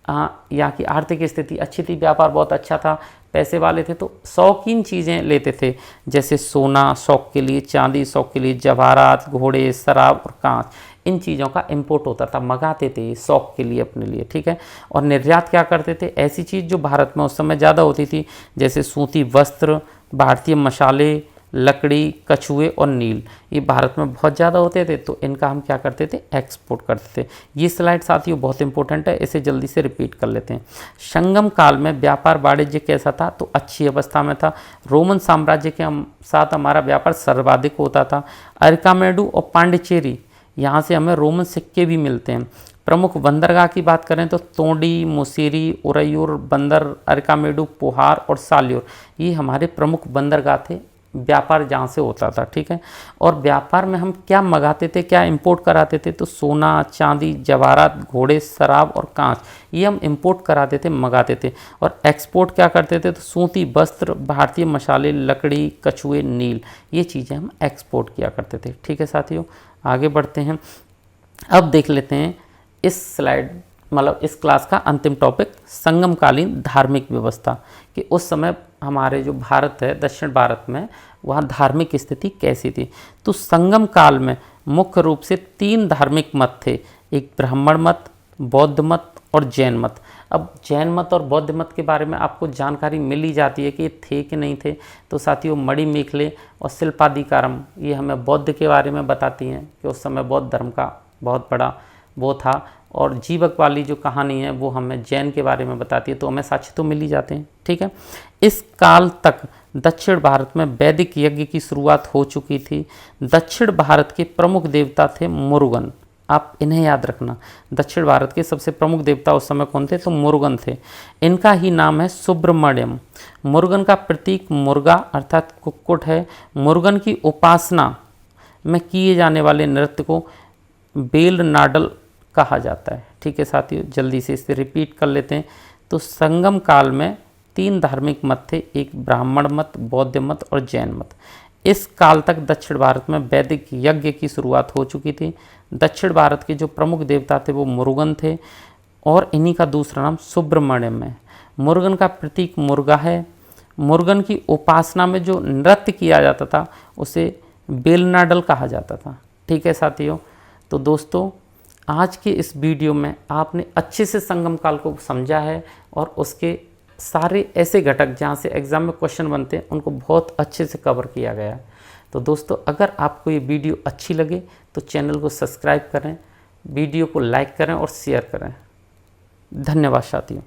Speaker 1: यहाँ की आर्थिक स्थिति अच्छी थी, व्यापार बहुत अच्छा था, पैसे वाले थे, तो शौकीन चीज़ें लेते थे, जैसे सोना शौक के लिए, चांदी शौक के लिए, जवाहरात, घोड़े, शराब और कांच, इन चीज़ों का इंपोर्ट होता था, मंगाते थे शौक के लिए अपने लिए, ठीक है। और निर्यात क्या करते थे? ऐसी चीज़ जो भारत में उस समय ज़्यादा होती थी, जैसे सूती वस्त्र, भारतीय मसाले, लकड़ी, कछुए और नील, ये भारत में बहुत ज़्यादा होते थे, तो इनका हम क्या करते थे? एक्सपोर्ट करते थे। ये स्लाइड साथियों बहुत इंपॉर्टेंट है, इसे जल्दी से रिपीट कर लेते हैं। संगम काल में व्यापार वाणिज्य कैसा था? तो अच्छी अवस्था में था। रोमन साम्राज्य के साथ हमारा व्यापार सर्वाधिक होता था। अरिकामेडू और पांडिचेरी, यहाँ से हमें रोमन सिक्के भी मिलते हैं। प्रमुख बंदरगाह की बात करें तो तोंडी, मुसिरी, उरैयूर, बंदर, अरिकामेडू, पुहार और सालियोर, ये हमारे प्रमुख बंदरगाह थे व्यापार जहाँ से होता था, ठीक है। और व्यापार में हम क्या मंगाते थे, क्या इंपोर्ट कराते थे, तो सोना, चांदी, जवाहरात, घोड़े, शराब और कांच, ये हम इंपोर्ट कराते थे, मंगाते थे। और एक्सपोर्ट क्या करते थे, तो सूती वस्त्र, भारतीय मसाले, लकड़ी, कछुए, नील, ये चीज़ें हम एक्सपोर्ट किया करते थे, ठीक है साथियों। आगे बढ़ते हैं। अब देख लेते हैं इस स्लाइड मतलब इस क्लास का अंतिम टॉपिक, संगमकालीन धार्मिक व्यवस्था, कि उस समय हमारे जो भारत है, दक्षिण भारत में, वहाँ धार्मिक स्थिति कैसी थी। तो संगम काल में मुख्य रूप से 3 धार्मिक मत थे, एक ब्राह्मण मत, बौद्ध मत और जैन मत। अब जैन मत और बौद्ध मत के बारे में आपको जानकारी मिल ही जाती है कि ये थे कि नहीं थे। तो साथियों, मणिमेखले और शिल्पादिकारम ये हमें बौद्ध के बारे में बताती हैं कि उस समय बौद्ध धर्म का बहुत बड़ा वो था। और जीवक वाली जो कहानी है वो हमें जैन के बारे में बताती है, तो हमें साक्ष्य तो मिल ही जाते हैं, ठीक है। इस काल तक दक्षिण भारत में वैदिक यज्ञ की शुरुआत हो चुकी थी। दक्षिण भारत के प्रमुख देवता थे मुरुगन, आप इन्हें याद रखना। दक्षिण भारत के सबसे प्रमुख देवता उस समय कौन थे, तो मुरुगन थे। इनका ही नाम है सुब्रमण्यम। मुरुगन का प्रतीक मुर्गा अर्थात कुक्कुट है। मुरुगन की उपासना में किए जाने वाले नृत्य को बेल नाडल कहा जाता है, ठीक है साथियों। जल्दी से इसे रिपीट कर लेते हैं। तो संगम काल में 3 धार्मिक मत थे, एक ब्राह्मण मत, बौद्ध मत और जैन मत। इस काल तक दक्षिण भारत में वैदिक यज्ञ की शुरुआत हो चुकी थी। दक्षिण भारत के जो प्रमुख देवता थे वो मुरुगन थे और इन्हीं का दूसरा नाम सुब्रमण्यम है। मुरुगन का प्रतीक मुर्गा है। मुरुगन की उपासना में जो नृत्य किया जाता था उसे बेलनाडल कहा जाता था, ठीक है साथियों। तो दोस्तों, आज के इस वीडियो में आपने अच्छे से संगम काल को समझा है और उसके सारे ऐसे घटक जहाँ से एग्ज़ाम में क्वेश्चन बनते हैं उनको बहुत अच्छे से कवर किया गया है। तो दोस्तों, अगर आपको ये वीडियो अच्छी लगे तो चैनल को सब्सक्राइब करें, वीडियो को लाइक करें और शेयर करें। धन्यवाद साथियों।